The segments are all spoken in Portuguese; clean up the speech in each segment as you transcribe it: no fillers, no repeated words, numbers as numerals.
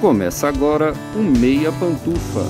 Começa agora o Meia Pantufa.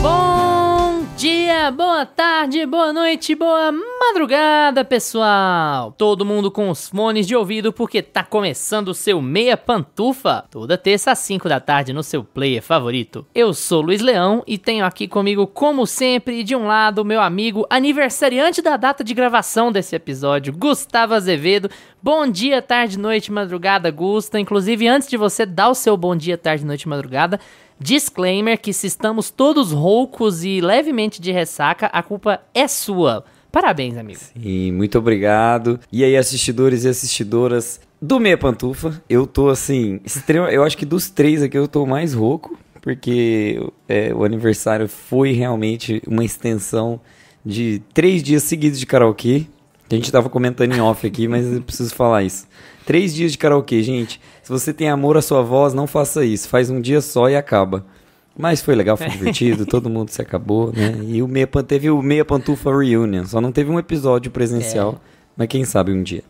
Bom dia, boa tarde, boa noite, boa madrugada, pessoal! Todo mundo com os fones de ouvido porque tá começando o seu Meia Pantufa, toda terça às 5 da tarde no seu player favorito. Eu sou Luiz Leão e tenho aqui comigo, como sempre, de um lado, meu amigo aniversariante da data de gravação desse episódio, Gustavo Azevedo. Bom dia, tarde, noite, madrugada, Gusta. Inclusive, antes de você dar o seu bom dia, tarde, noite, madrugada, disclaimer que se estamos todos roucos e levemente de ressaca, a culpa é sua. Parabéns, amigo. Sim, muito obrigado. E aí, assistidores e assistidoras do Meia Pantufa, eu tô assim, eu acho que dos três aqui eu tô mais rouco, porque o aniversário foi realmente uma extensão de 3 dias seguidos de karaokê. A gente tava comentando em off aqui, mas eu preciso falar isso. 3 dias de karaokê, gente. Se você tem amor à sua voz, não faça isso. Faz um dia só e acaba. Mas foi legal, foi divertido, todo mundo se acabou, né? E teve o Meia Pantufa Reunion. Só não teve um episódio presencial, mas quem sabe um dia.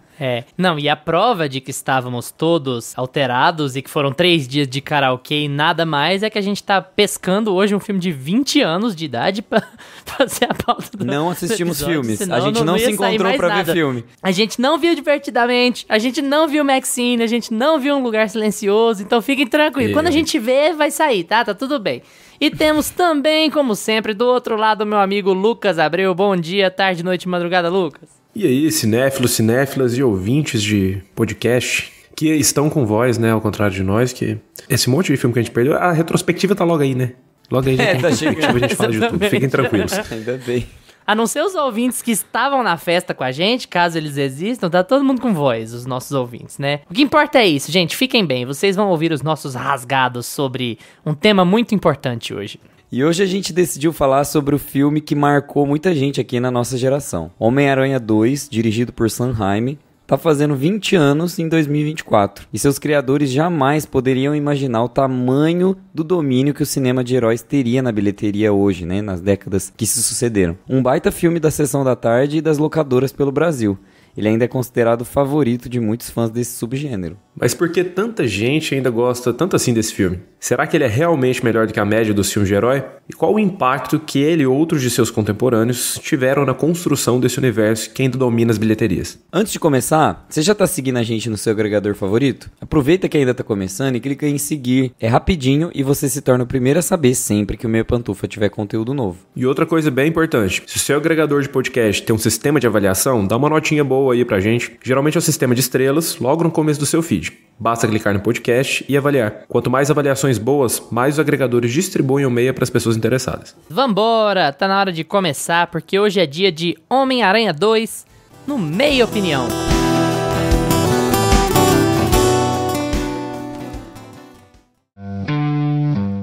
Não, e a prova de que estávamos todos alterados e que foram 3 dias de karaokê e nada mais é que a gente tá pescando hoje um filme de 20 anos de idade pra fazer a pauta do Não assistimos episódio, filmes, a gente não se encontrou pra ver filme. A gente não viu Divertidamente, a gente não viu Maxine, a gente não viu Um Lugar Silencioso, então fiquem tranquilos. Quando a gente vê, vai sair, tá? Tá tudo bem. E temos também, como sempre, do outro lado, meu amigo Lucas Abreu. Bom dia, tarde, noite, madrugada, Lucas. E aí, cinéfilos, cinéfilas e ouvintes de podcast que estão com voz, né, ao contrário de nós, que esse monte de filme que a gente perdeu, a retrospectiva tá logo aí, né? Logo aí a gente tem retrospectiva, a gente fala de tudo, fiquem tranquilos. Ainda bem. A não ser os ouvintes que estavam na festa com a gente, caso eles existam, tá todo mundo com voz, os nossos ouvintes, né? O que importa é isso, gente, fiquem bem, vocês vão ouvir os nossos rasgados sobre um tema muito importante hoje. E hoje a gente decidiu falar sobre o filme que marcou muita gente aqui na nossa geração. Homem-Aranha 2, dirigido por Sam Raimi, tá fazendo 20 anos em 2024. E seus criadores jamais poderiam imaginar o tamanho do domínio que o cinema de heróis teria na bilheteria hoje, né? Nas décadas que se sucederam. Um baita filme da Sessão da Tarde e das locadoras pelo Brasil. Ele ainda é considerado o favorito de muitos fãs desse subgênero. Mas por que tanta gente ainda gosta tanto assim desse filme? Será que ele é realmente melhor do que a média dos filmes de herói? E qual o impacto que ele e outros de seus contemporâneos tiveram na construção desse universo que ainda domina as bilheterias? Antes de começar, você já tá seguindo a gente no seu agregador favorito? Aproveita que ainda tá começando e clica em seguir. É rapidinho e você se torna o primeiro a saber sempre que o Meia Pantufa tiver conteúdo novo. E outra coisa bem importante, se o seu agregador de podcast tem um sistema de avaliação, dá uma notinha boa aí pra gente. Geralmente é o sistema de estrelas, logo no começo do seu feed. Basta clicar no podcast e avaliar. Quanto mais avaliações boas, mais os agregadores distribuem o Meia para as pessoas interessadas. Vambora! Tá na hora de começar, porque hoje é dia de Homem-Aranha 2 no Meia Opinião.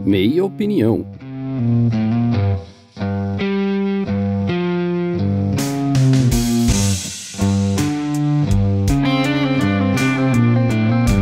Meia Opinião.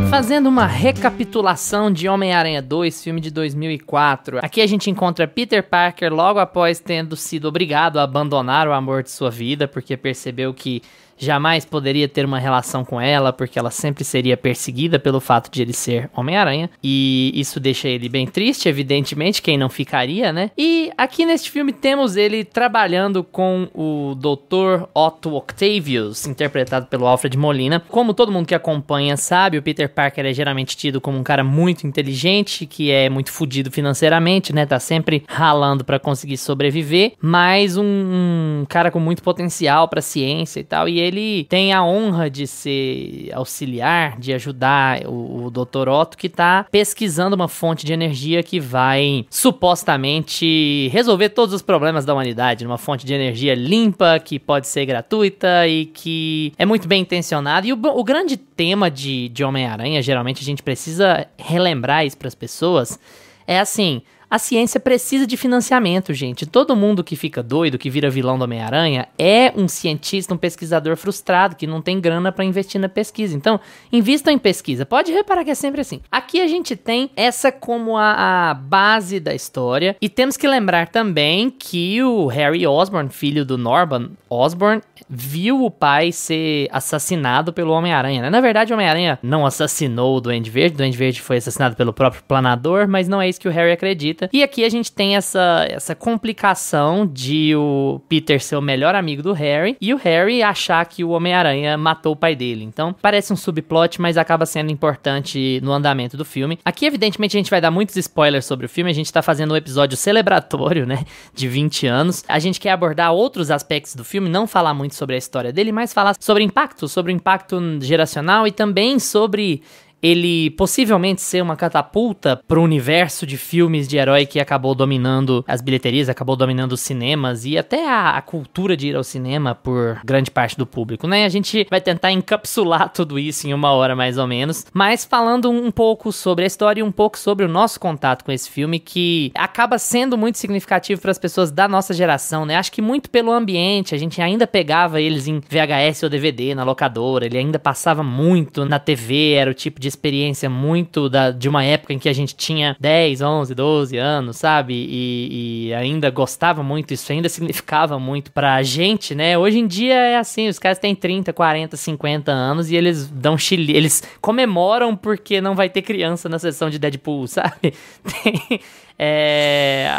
Fazendo uma recapitulação de Homem-Aranha 2, filme de 2004. Aqui a gente encontra Peter Parker logo após tendo sido obrigado a abandonar o amor de sua vida, porque percebeu que jamais poderia ter uma relação com ela, porque ela sempre seria perseguida pelo fato de ele ser Homem-Aranha, e isso deixa ele bem triste, evidentemente, quem não ficaria, né? E aqui neste filme temos ele trabalhando com o Dr. Otto Octavius, interpretado pelo Alfred Molina. Como todo mundo que acompanha sabe, o Peter Parker é geralmente tido como um cara muito inteligente, que é muito fudido financeiramente, né? Tá sempre ralando pra conseguir sobreviver, mas um cara com muito potencial pra ciência e tal, e ele tem a honra de ser auxiliar, de ajudar o Dr. Otto, que tá pesquisando uma fonte de energia que vai supostamente resolver todos os problemas da humanidade, uma fonte de energia limpa, que pode ser gratuita e que é muito bem intencionada. E o grande tema de Homem-Aranha, geralmente a gente precisa relembrar isso pras pessoas, é assim: A ciência precisa de financiamento, gente. Todo mundo que fica doido, que vira vilão do Homem-Aranha, é um cientista, um pesquisador frustrado, que não tem grana pra investir na pesquisa. Então, invistam em pesquisa. Pode reparar que é sempre assim. Aqui a gente tem essa como a base da história. E temos que lembrar também que o Harry Osborn, filho do Norman Osborn, viu o pai ser assassinado pelo Homem-Aranha, né? Na verdade, o Homem-Aranha não assassinou o Duende Verde. O Duende Verde foi assassinado pelo próprio Planador, mas não é isso que o Harry acredita. E aqui a gente tem essa complicação de o Peter ser o melhor amigo do Harry e o Harry achar que o Homem-Aranha matou o pai dele. Então, parece um subplot, mas acaba sendo importante no andamento do filme. Aqui, evidentemente, a gente vai dar muitos spoilers sobre o filme. A gente tá fazendo um episódio celebratório, né? De 20 anos. A gente quer abordar outros aspectos do filme, não falar muito sobre a história dele, mas falar sobre o impacto geracional e também sobre ele possivelmente ser uma catapulta pro universo de filmes de herói que acabou dominando as bilheterias, acabou dominando os cinemas e até a cultura de ir ao cinema por grande parte do público, né? A gente vai tentar encapsular tudo isso em 1 hora mais ou menos, mas falando um pouco sobre a história e um pouco sobre o nosso contato com esse filme, que acaba sendo muito significativo para as pessoas da nossa geração, né? Acho que muito pelo ambiente, a gente ainda pegava eles em VHS ou DVD na locadora, ele ainda passava muito na TV, era o tipo de experiência muito de uma época em que a gente tinha 10, 11, 12 anos, sabe? E ainda gostava muito, isso ainda significava muito pra gente, né? Hoje em dia é assim, os caras têm 30, 40, 50 anos e eles dão eles comemoram porque não vai ter criança na sessão de Deadpool, sabe?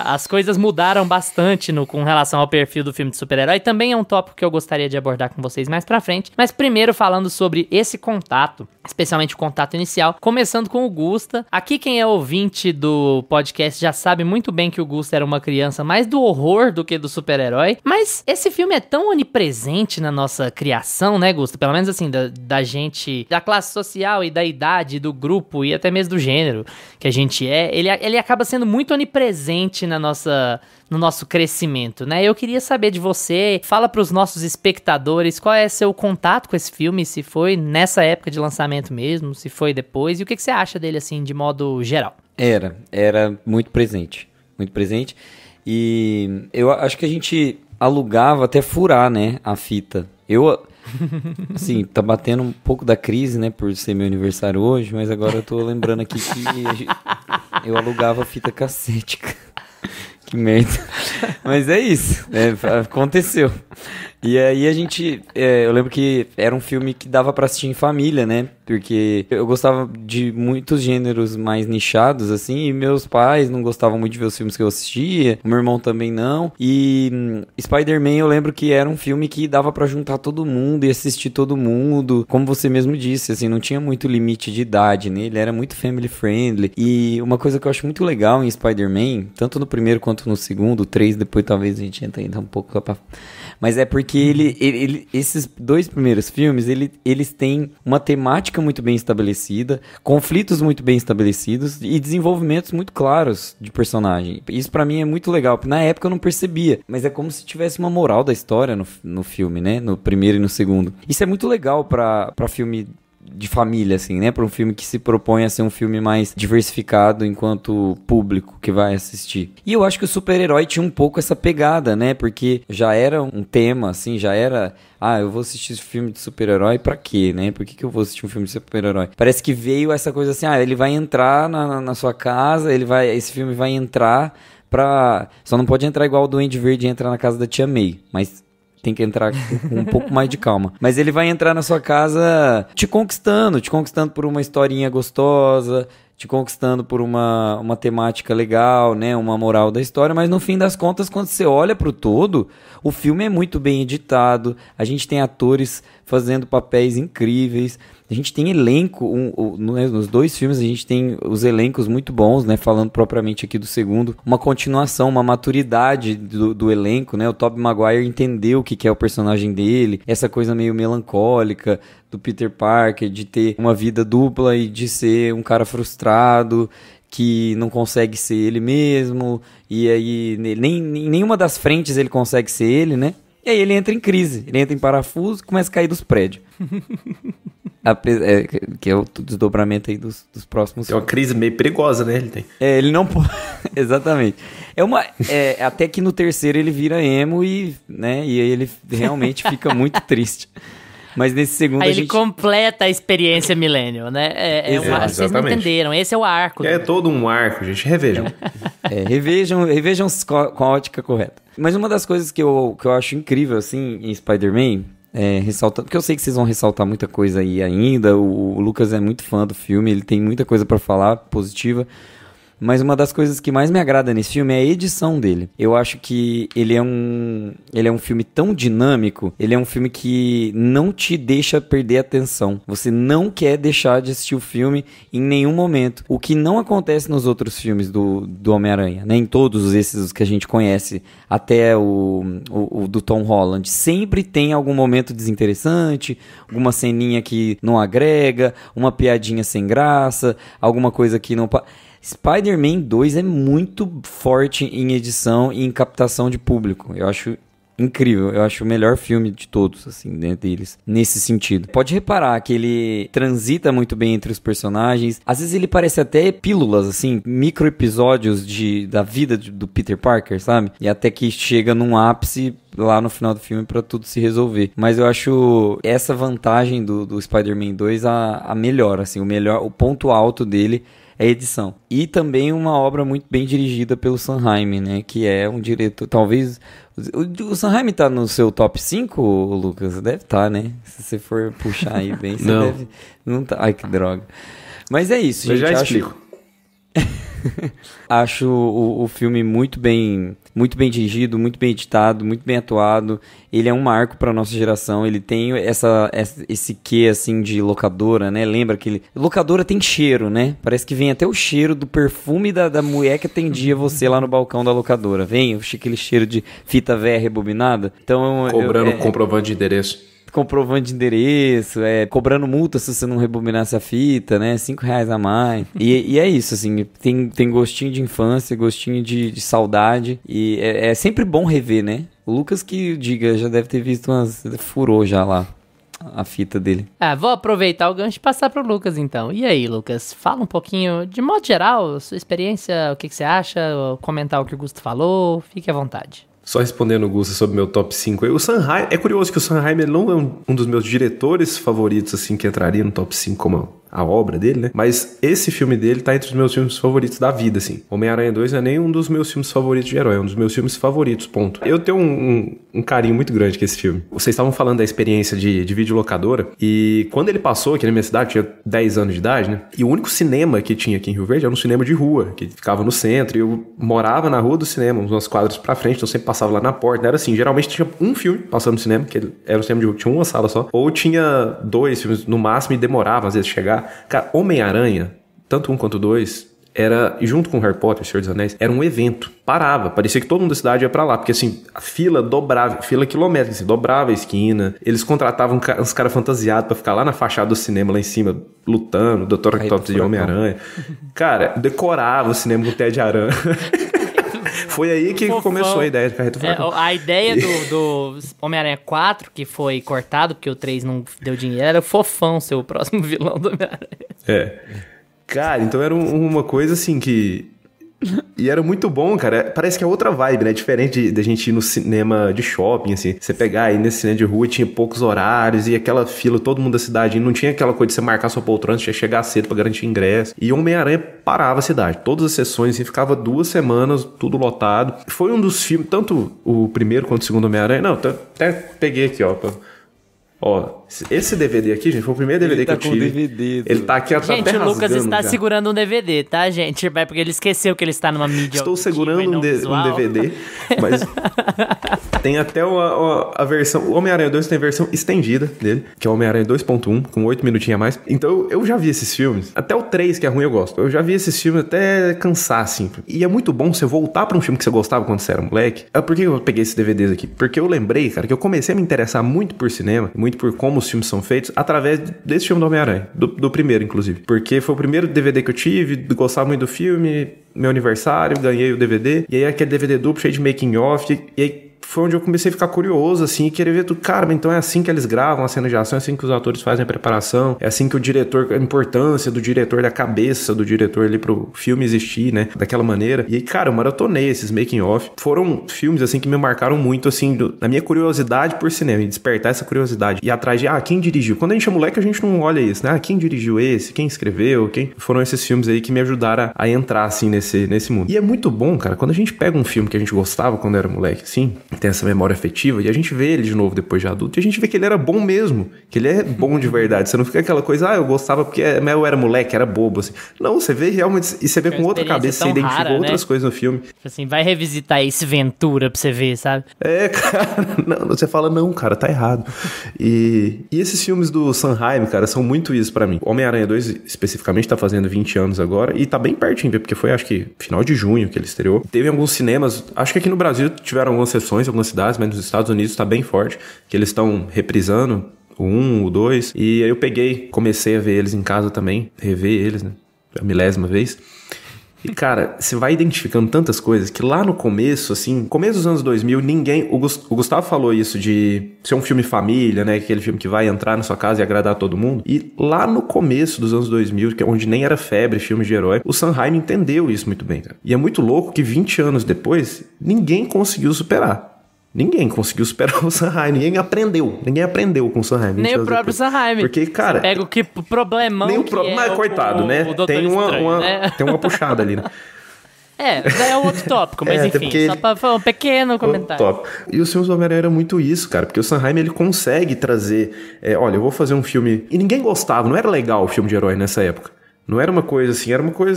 As coisas mudaram bastante com relação ao perfil do filme de super-herói. Também é um tópico que eu gostaria de abordar com vocês mais pra frente. Mas primeiro falando sobre esse contato, especialmente o contato inicial, começando com o Gusta. Aqui quem é ouvinte do podcast já sabe muito bem que o Gusta era uma criança mais do horror do que do super-herói. Mas esse filme é tão onipresente na nossa criação, né, Gusta? Pelo menos assim, da gente, da classe social e da idade, do grupo e até mesmo do gênero que a gente é. Ele acaba sendo muito onipresente no nosso crescimento, né? Eu queria saber de você, fala pros nossos espectadores qual é seu contato com esse filme, se foi nessa época de lançamento mesmo, se foi depois, e o que você acha dele, assim, de modo geral? Era muito presente, e eu acho que a gente alugava até furar, né, a fita. Assim, tá batendo um pouco da crise, né, por ser meu aniversário hoje, mas agora eu tô lembrando aqui que eu alugava fita cassete. Que merda. Mas é isso, aconteceu. E aí a gente, eu lembro que era um filme que dava pra assistir em família, né? Porque eu gostava de muitos gêneros mais nichados, assim, e meus pais não gostavam muito de ver os filmes que eu assistia, o meu irmão também não. E Spider-Man eu lembro que era um filme que dava pra juntar todo mundo e assistir todo mundo. Como você mesmo disse, assim, não tinha muito limite de idade, né? Ele era muito family friendly. E uma coisa que eu acho muito legal em Spider-Man, tanto no primeiro quanto no segundo, o 3, depois talvez a gente entre ainda um pouco pra... Mas é porque esses dois primeiros filmes, eles têm uma temática muito bem estabelecida, conflitos muito bem estabelecidos e desenvolvimentos muito claros de personagem. Isso pra mim é muito legal, porque na época eu não percebia, mas é como se tivesse uma moral da história no filme, né? No primeiro e no segundo. Isso é muito legal pra filme de família, assim, né? Para um filme que se propõe a ser um filme mais diversificado enquanto público que vai assistir. E eu acho que o super-herói tinha um pouco essa pegada, né? Porque já era um tema, assim, já era... eu vou assistir esse filme de super-herói pra quê, né? Por que eu vou assistir um filme de super-herói? Parece que veio essa coisa assim, ele vai entrar na sua casa, esse filme vai entrar pra... Só não pode entrar igual o Duende Verde entra na casa da Tia May, mas... tem que entrar com um pouco mais de calma. Mas ele vai entrar na sua casa te conquistando por uma historinha gostosa, te conquistando por uma temática legal, né? Uma moral da história, mas no fim das contas, quando você olha pro todo, o filme é muito bem editado, a gente tem atores fazendo papéis incríveis, a gente tem elenco, nos dois filmes a gente tem os elencos muito bons, né? Falando propriamente aqui do segundo, uma continuação, uma maturidade do elenco, né? O Tobey Maguire entendeu o que é o personagem dele, essa coisa meio melancólica do Peter Parker, de ter uma vida dupla e de ser um cara frustrado, que não consegue ser ele mesmo, e aí em nenhuma das frentes ele consegue ser ele, né? E aí ele entra em crise, ele entra em parafuso e começa a cair dos prédios. Que é o desdobramento aí dos próximos É uma crise meio perigosa, né? Ele tem. Ele não pode... Exatamente. Até que no terceiro ele vira emo e aí ele realmente fica muito triste. Mas nesse segundo aí ele completa a experiência Millennial, né? Vocês não entenderam, esse é o arco. É todo um arco, gente. Revejam. Revejam com a ótica correta. Mas uma das coisas que eu acho incrível, assim, em Spider-Man, ressaltando, porque eu sei que vocês vão ressaltar muita coisa aí ainda, o Lucas é muito fã do filme, ele tem muita coisa pra falar, positiva. Mas uma das coisas que mais me agrada nesse filme é a edição dele. Eu acho que ele é um filme tão dinâmico, ele é um filme que não te deixa perder a atenção. Você não quer deixar de assistir o filme em nenhum momento. O que não acontece nos outros filmes do Homem-Aranha, né? Em todos esses que a gente conhece, até o do Tom Holland. Sempre tem algum momento desinteressante, alguma ceninha que não agrega, uma piadinha sem graça, alguma coisa que não... Spider-Man 2 é muito forte em edição e em captação de público. Eu acho incrível. Eu acho o melhor filme de todos, assim, dentro deles. Nesse sentido. Pode reparar que ele transita muito bem entre os personagens. Às vezes ele parece até pílulas, assim, micro episódios da vida do Peter Parker, sabe? E até que chega num ápice lá no final do filme pra tudo se resolver. Mas eu acho essa vantagem do Spider-Man 2 a melhor, assim. O ponto alto dele é a edição. E também uma obra muito bem dirigida pelo Sam Raimi, né? Que é um diretor... Talvez... O Sam Raimi tá no seu top 5, Lucas? Deve estar, né? Se você for puxar aí bem, você não. Deve... Não tá... Ai, que droga. Mas é isso, gente. Eu já explico. Acho o filme muito bem dirigido, muito bem editado, muito bem atuado. Ele é um marco para nossa geração. Ele tem esse quê assim de locadora, né? Lembra que locadora tem cheiro, né? Parece que vem até o cheiro do perfume da mulher que atendia você lá no balcão da locadora. Vem aquele cheiro de fita velha rebobinada. Então, cobrando comprovante de endereço. Comprovante de endereço, cobrando multa se você não rebobinasse a fita, né? R$5 a mais. E é isso, assim, tem gostinho de infância, gostinho de saudade. E é sempre bom rever, né? O Lucas que diga, já deve ter visto furou já lá a fita dele. Vou aproveitar o gancho e passar pro Lucas, então. E aí, Lucas? Fala um pouquinho, de modo geral, sua experiência, o que você acha, comentar o que o Gusto falou, fique à vontade. Só respondendo o Gusta sobre meu top 5 aí, o Sam Raimi, é curioso que o Sam Raimi não é um dos meus diretores favoritos, assim, que entraria no top 5 como a obra dele, né? Mas esse filme dele tá entre os meus filmes favoritos da vida, assim. Homem-Aranha 2 não é nem um dos meus filmes favoritos de herói, é um dos meus filmes favoritos, ponto. Eu tenho um carinho muito grande com esse filme. Vocês estavam falando da experiência de videolocadora, e quando ele passou aqui na minha cidade, tinha 10 anos de idade, né? E o único cinema que tinha aqui em Rio Verde era um cinema de rua, que ficava no centro, e eu morava na rua do cinema, uns quadros pra frente, então eu sempre passava lá na porta. Era assim, geralmente tinha um filme passando no cinema, que era um cinema de rua, tinha uma sala só, ou tinha 2 filmes no máximo e demorava às vezes chegar. Cara, Homem-Aranha, tanto 1 quanto 2, era, junto com Harry Potter, Senhor dos Anéis, era um evento. Parava, parecia que todo mundo da cidade ia pra lá, porque assim, a fila dobrava, fila quilométrica, assim, dobrava a esquina. Eles contratavam uns caras fantasiados pra ficar lá na fachada do cinema, lá em cima, lutando, Dr. Octopus de Homem-Aranha. Cara, decorava o cinema com o Ted Aranha. Foi aí que começou a ideia de Carreta Furacão. A ideia do Homem-Aranha 4, que foi cortado, porque o 3 não deu dinheiro, era o Fofão ser o próximo vilão do Homem-Aranha. Cara, então era uma coisa assim que... E era muito bom, cara. Parece que é outra vibe, né? Diferente da gente ir no cinema de shopping, assim. Você pegar aí nesse cinema de rua, tinha poucos horários e aquela fila, todo mundo da cidade. E não tinha aquela coisa de você marcar sua poltrona, você ia chegar cedo pra garantir ingresso. E o Homem-Aranha parava a cidade. Todas as sessões, assim, ficava 2 semanas, tudo lotado. Foi um dos filmes, tanto o primeiro quanto o segundo Homem-Aranha. Não, até peguei aqui, ó. Ó, esse DVD aqui, gente, foi o primeiro DVD que eu tive. DVD, ele tá aqui atrás. Gente, o Lucas está segurando um DVD, tá, gente? Porque ele esqueceu que ele está numa mídia. Estou segurando um DVD, mas tem até a versão... O Homem-Aranha 2 tem a versão estendida dele, que é o Homem-Aranha 2.1, com 8 minutinhos a mais. Então, eu já vi esses filmes. Até o 3, que é ruim, eu gosto. Eu já vi esses filmes até cansar, assim. E é muito bom você voltar pra um filme que você gostava quando você era moleque. Por que eu peguei esses DVDs aqui? Porque eu lembrei, cara, que eu comecei a me interessar muito por cinema, muito por como os filmes são feitos, através desse filme do Homem-Aranha, do primeiro, inclusive. Porque foi o primeiro DVD que eu tive, gostava muito do filme, meu aniversário, ganhei o DVD, e aí aquele DVD duplo cheio de making of, e aí foi onde eu comecei a ficar curioso, assim, e querer ver tudo. Cara, então é assim que eles gravam a cena de ação, é assim que os atores fazem a preparação, é assim que o diretor, a importância do diretor, da cabeça do diretor ali pro filme existir, né, daquela maneira. E, cara, eu maratonei esses making off. Foram filmes, assim, que me marcaram muito, assim, na minha curiosidade por cinema, e despertar essa curiosidade. E atrás de, quem dirigiu? Quando a gente é moleque, a gente não olha isso, né? Quem dirigiu esse? Quem escreveu? Foram esses filmes aí que me ajudaram a entrar, assim, nesse mundo. E é muito bom, cara, quando a gente pega um filme que a gente gostava quando era moleque, assim, tem essa memória afetiva, e a gente vê ele de novo depois de adulto, e a gente vê que ele era bom mesmo, que ele é bom de verdade. Você não fica aquela coisa, eu gostava porque eu era moleque, era bobo, assim. Não, você vê realmente, e você vê com outra cabeça, você identifica rara, outras, né, coisas no filme. Tipo assim, vai revisitar esse Ventura pra você ver, sabe? Cara, não, você fala, não, cara, tá errado. E esses filmes do Sanheim, cara, são muito isso pra mim. Homem-Aranha 2, especificamente, tá fazendo 20 anos agora, e tá bem pertinho, porque foi, acho que, final de junho que ele estreou. Teve alguns cinemas, acho que aqui no Brasil tiveram algumas sessões, algumas cidades, mas nos Estados Unidos tá bem forte, que eles estão reprisando o 1, o 2, e aí eu comecei a ver eles em casa também, rever eles, né, a milésima vez. E, cara, você vai identificando tantas coisas que lá no começo, assim, começo dos anos 2000, o Gustavo falou isso de ser um filme família, né, aquele filme que vai entrar na sua casa e agradar todo mundo. E lá no começo dos anos 2000, que é onde nem era febre filme de herói, o Sanheim entendeu isso muito bem, cara. E é muito louco que 20 anos depois, ninguém conseguiu superar. Ninguém conseguiu superar o Sanheim, ninguém aprendeu com o Sanheim. Nem o próprio Sanheim. Porque, cara... Você pega o que problemão nem o próprio, mas coitado, né? Tem uma puxada ali, né? É outro tópico, mas enfim, só pra falar um pequeno comentário. Top. E os filmes do Homem-Aranha era muito isso, cara, porque o Sanheim, ele consegue trazer, olha, eu vou fazer um filme... E ninguém gostava, não era legal o filme de herói nessa época. Não era uma coisa assim,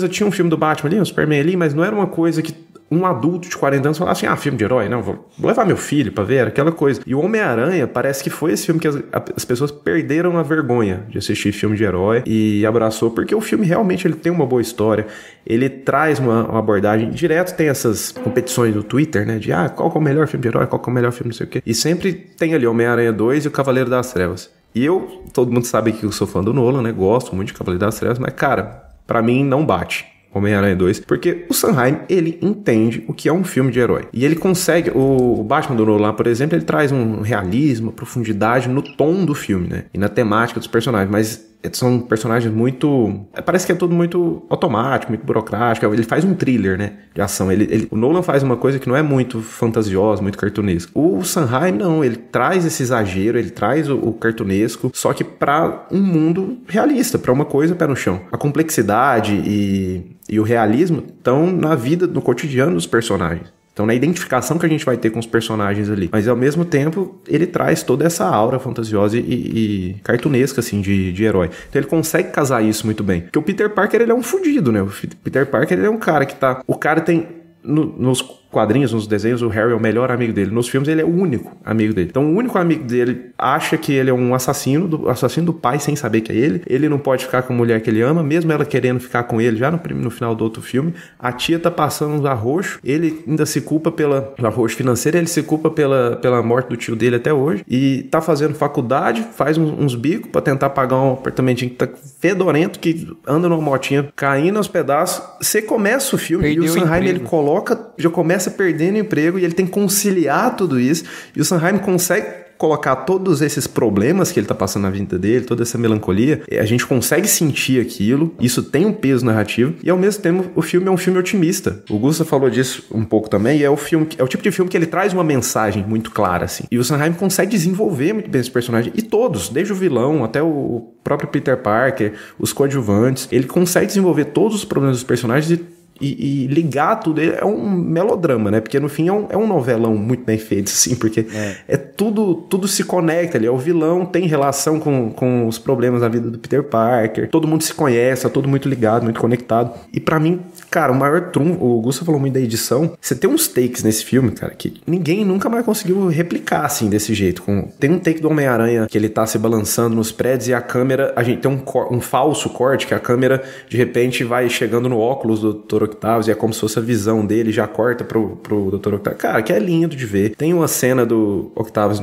tinha um filme do Batman ali, um Superman ali, mas não era uma coisa que um adulto de 40 anos falasse assim, filme de herói, não, vou levar meu filho pra ver, aquela coisa. E o Homem-Aranha parece que foi esse filme que as pessoas perderam a vergonha de assistir filme de herói e abraçou, porque o filme realmente ele tem uma boa história, ele traz uma abordagem, direto tem essas competições no Twitter, né, de qual que é o melhor filme de herói, qual que é o melhor filme não sei o quê, e sempre tem ali Homem-Aranha 2 e o Cavaleiro das Trevas. E todo mundo sabe que eu sou fã do Nolan, né, gosto muito de Cavaleiro das Trevas, mas cara, pra mim não bate Homem-Aranha 2, porque o Sanheim, ele entende o que é um filme de herói. E ele consegue, o Batman do Nolan, por exemplo, ele traz um realismo, profundidade no tom do filme, né? E na temática dos personagens, mas são personagens muito... Parece que é tudo muito automático, muito burocrático. Ele faz um thriller, né? De ação. O Nolan faz uma coisa que não é muito fantasiosa, muito cartunesca. O Sanheim, não. Ele traz esse exagero, ele traz o cartunesco, só que pra um mundo realista, pra uma coisa pé no chão. A complexidade e o realismo estão na vida, no cotidiano dos personagens. Então, na identificação que a gente vai ter com os personagens ali. Mas, ao mesmo tempo, ele traz toda essa aura fantasiosa e cartunesca, assim, de herói. Então, ele consegue casar isso muito bem. Porque o Peter Parker, ele é um fudido, né? O Peter Parker, ele é um cara que tá... O cara tem... Nos quadrinhos, nos desenhos, o Harry é o melhor amigo dele. Nos filmes, ele é o único amigo dele. Então, o único amigo dele acha que ele é um assassino do pai, sem saber que é ele. Ele não pode ficar com a mulher que ele ama, mesmo ela querendo ficar com ele já no final do outro filme. A tia tá passando uns arroxos. Ele ainda se culpa pela arroxo financeiro, ele se culpa pela morte do tio dele até hoje. E tá fazendo faculdade, faz uns bicos pra tentar pagar um apartamentinho que tá fedorento, que anda numa motinha caindo aos pedaços. Você começa o filme e o Sanheim, ele já começa perdendo emprego e ele tem que conciliar tudo isso. E o Sanheim consegue colocar todos esses problemas que ele tá passando na vida dele, toda essa melancolia, a gente consegue sentir aquilo, isso tem um peso narrativo, e ao mesmo tempo o filme é um filme otimista. O Gusta falou disso um pouco também, e é o tipo de filme que ele traz uma mensagem muito clara, assim. E o Sanheim consegue desenvolver muito bem esse personagem, e todos, desde o vilão até o próprio Peter Parker, os coadjuvantes, ele consegue desenvolver todos os problemas dos personagens e ligar tudo, é um melodrama, né? Porque no fim é um novelão muito bem feito, assim, porque tudo se conecta ali. O vilão tem relação com os problemas da vida do Peter Parker, todo mundo se conhece, tá todo muito ligado, muito conectado. E pra mim, cara, o maior trunfo, o Gustavo falou muito da edição, você tem uns takes nesse filme, cara, que ninguém nunca mais conseguiu replicar, assim, desse jeito. Tem um take do Homem-Aranha que ele tá se balançando nos prédios e a câmera, a gente tem um falso corte, que a câmera, de repente, vai chegando no óculos do Dr. Octavius e é como se fosse a visão dele, já corta pro Dr. Octavius. Cara, que é lindo de ver. Tem uma cena do Octavius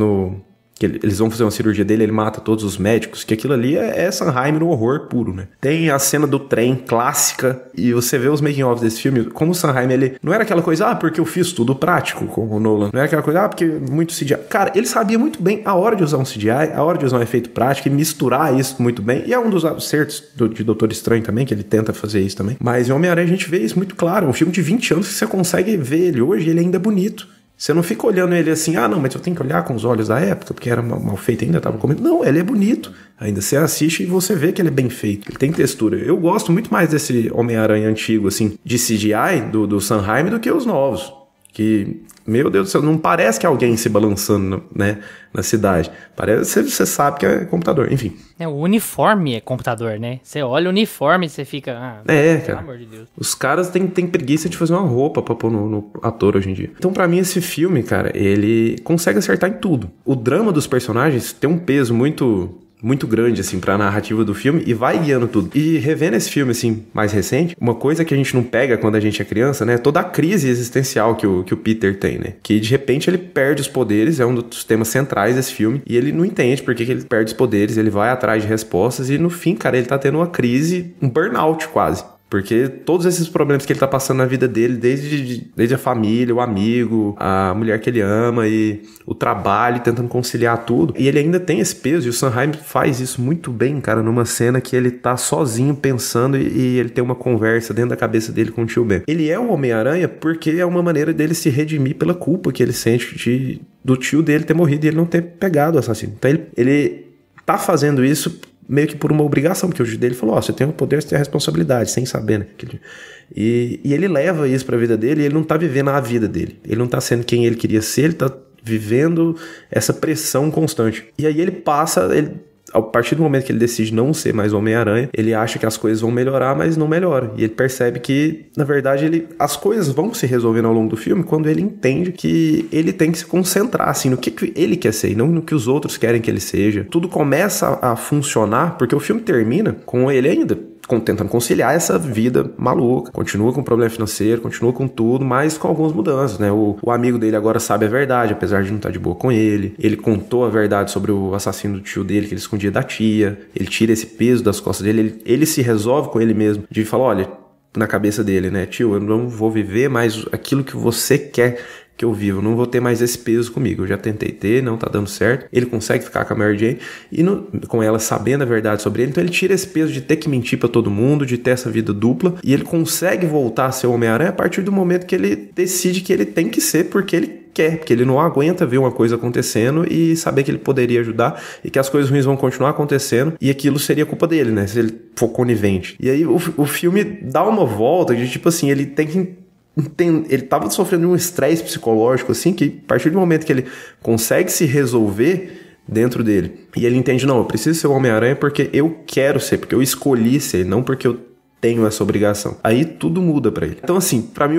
que eles vão fazer uma cirurgia dele, ele mata todos os médicos, que aquilo ali é Sanheim no horror puro, né? Tem a cena do trem clássica, e você vê os making-ofs desse filme, como o Sanheim, ele não era aquela coisa, porque eu fiz tudo prático, como o Nolan. Não era aquela coisa, porque muito CGI. Cara, ele sabia muito bem a hora de usar um CGI, a hora de usar um efeito prático, e misturar isso muito bem. E é um dos acertos de Doutor Estranho também, que ele tenta fazer isso também. Mas em Homem-Aranha a gente vê isso muito claro. É um filme de 20 anos que você consegue ver ele hoje, ele ainda é bonito. Você não fica olhando ele assim, não, mas eu tenho que olhar com os olhos da época, porque era mal feito ainda, tava comendo. Não, ele é bonito. Ainda você assiste e você vê que ele é bem feito. Ele tem textura. Eu gosto muito mais desse Homem-Aranha antigo, assim, de CGI, do Sanheim, do que os novos. Que, meu Deus do céu, não parece que é alguém se balançando, né, na cidade. Parece, você sabe que é computador, enfim. O uniforme é computador, né? Você olha o uniforme e você fica... cara. Pelo amor de Deus. Os caras têm preguiça de fazer uma roupa pra pôr no ator hoje em dia. Então, pra mim, esse filme, cara, ele consegue acertar em tudo. O drama dos personagens tem um peso muito grande, assim, pra narrativa do filme e vai guiando tudo. E revendo esse filme, assim, mais recente, uma coisa que a gente não pega quando a gente é criança, né? Toda a crise existencial que o Peter tem, né? Que, de repente, ele perde os poderes, é um dos temas centrais desse filme, e ele não entende por que ele perde os poderes, ele vai atrás de respostas e, no fim, cara, ele tá tendo uma crise, um burnout quase. Porque todos esses problemas que ele tá passando na vida dele, desde a família, o amigo, a mulher que ele ama e o trabalho, tentando conciliar tudo. E ele ainda tem esse peso, e o Sanheim faz isso muito bem, cara, numa cena que ele tá sozinho pensando e ele tem uma conversa dentro da cabeça dele com o tio Ben. Ele é o Homem-Aranha porque é uma maneira dele se redimir pela culpa que ele sente do tio dele ter morrido e ele não ter pegado o assassino. Então ele tá fazendo isso meio que por uma obrigação, porque o tio dele falou, você tem o poder, você tem a responsabilidade, sem saber, né? E ele leva isso pra vida dele e ele não tá vivendo a vida dele. Ele não tá sendo quem ele queria ser, ele tá vivendo essa pressão constante. E aí ele passa... A partir do momento que ele decide não ser mais Homem-Aranha, ele acha que as coisas vão melhorar, mas não melhoram. E ele percebe que, na verdade, as coisas vão se resolvendo ao longo do filme quando ele entende que ele tem que se concentrar, assim, no que ele quer ser, e não no que os outros querem que ele seja. Tudo começa a funcionar, porque o filme termina com ele ainda tentando conciliar essa vida maluca. Continua com problema financeiro, continua com tudo, mas com algumas mudanças, né? O amigo dele agora sabe a verdade, apesar de não estar de boa com ele. Ele contou a verdade sobre o assassino do tio dele, que ele escondia da tia. Ele tira esse peso das costas dele. Ele se resolve com ele mesmo, de falar, olha, na cabeça dele, né? Tio, eu não vou viver mais aquilo que você quer que eu vivo, não vou ter mais esse peso comigo, eu já tentei ter, não tá dando certo. Ele consegue ficar com a Mary Jane e com ela sabendo a verdade sobre ele, então ele tira esse peso de ter que mentir pra todo mundo, de ter essa vida dupla, e ele consegue voltar a ser o Homem-Aranha a partir do momento que ele decide que ele tem que ser porque ele quer, porque ele não aguenta ver uma coisa acontecendo e saber que ele poderia ajudar e que as coisas ruins vão continuar acontecendo e aquilo seria culpa dele, né, se ele for conivente. E aí o filme dá uma volta de tipo assim, ele tem que ele tava sofrendo um estresse psicológico, assim, que a partir do momento que ele consegue se resolver dentro dele, e ele entende, não, eu preciso ser o Homem-Aranha porque eu quero ser, porque eu escolhi ser, não porque eu tenho essa obrigação. Aí tudo muda pra ele. Então, assim, pra mim,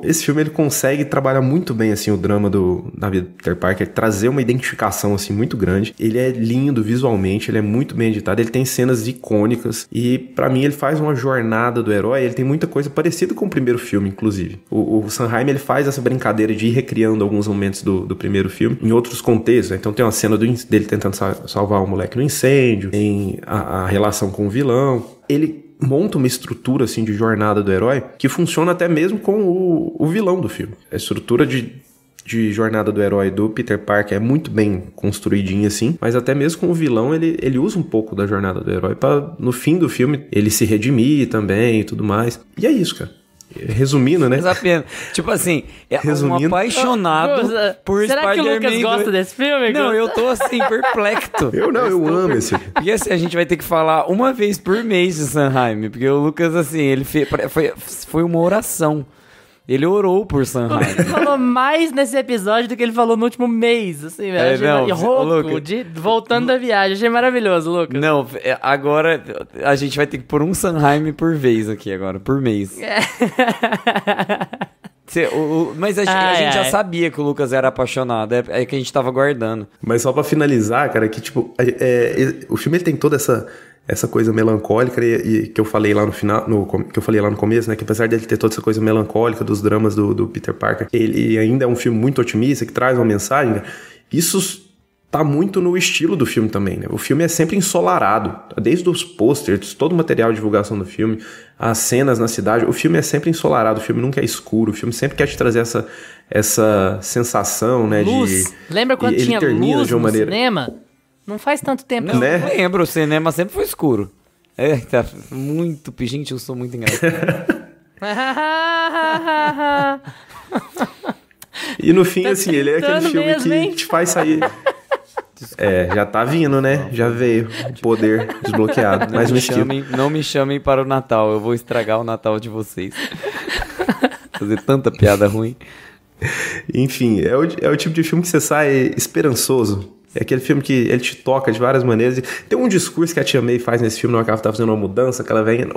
esse filme, ele consegue trabalhar muito bem, assim, o drama da vida do Peter Parker, trazer uma identificação, assim, muito grande. Ele é lindo visualmente, ele é muito bem editado, ele tem cenas icônicas, e pra mim, ele faz uma jornada do herói, ele tem muita coisa parecida com o primeiro filme, inclusive. O Sanheim, ele faz essa brincadeira de ir recriando alguns momentos do primeiro filme, em outros contextos, né? Então tem uma cena dele tentando salvar o moleque no incêndio, tem a relação com o vilão. Ele monta uma estrutura, assim, de jornada do herói que funciona até mesmo com o vilão do filme. A estrutura de jornada do herói do Peter Parker é muito bem construidinha, assim, mas até mesmo com o vilão ele usa um pouco da jornada do herói pra, no fim do filme, ele se redimir também e tudo mais. E é isso, cara. Resumindo, né? Tipo assim, um apaixonado por Será Spider-Man. Será que o Lucas gosta desse filme? Não, eu tô assim, perplexo. Eu amo esse filme. Porque assim, a gente vai ter que falar uma vez por mês de Sanheim, porque o Lucas, assim, ele foi uma oração. Ele orou por Sanheim. Ele falou mais nesse episódio do que ele falou no último mês, assim, velho. Voltando da viagem. Achei maravilhoso, Lucas. Não, agora a gente vai ter que pôr um Sanheim por vez aqui agora, por mês. Mas a gente já sabia que o Lucas era apaixonado, é que a gente tava guardando. Mas só pra finalizar, cara, que tipo, o filme ele tem toda essa coisa melancólica e que eu falei lá no final, que eu falei lá no começo, né, que apesar dele ter toda essa coisa melancólica dos dramas do Peter Parker, ele ainda é um filme muito otimista, que traz uma mensagem, né? Isso tá muito no estilo do filme também, né? O filme é sempre ensolarado, desde os posters, todo o material de divulgação do filme, as cenas na cidade, o filme é sempre ensolarado, o filme nunca é escuro, o filme sempre quer te trazer essa sensação, né? Luz. Lembra quando tinha luz no cinema? Não faz tanto tempo. Não, né? Lembro, o cinema sempre foi escuro. Tá muito... Gente, eu sou muito engraçado. E no fim, assim, ele é aquele filme mesmo, que te faz sair... já tá vindo, né? Já veio o poder desbloqueado. Não me chamem para o Natal, eu vou estragar o Natal de vocês. Fazer tanta piada ruim. Enfim, é o tipo de filme que você sai esperançoso. É aquele filme que ele te toca de várias maneiras. Tem um discurso que a Tia May faz nesse filme, na hora que ela tá fazendo uma mudança, que ela vem,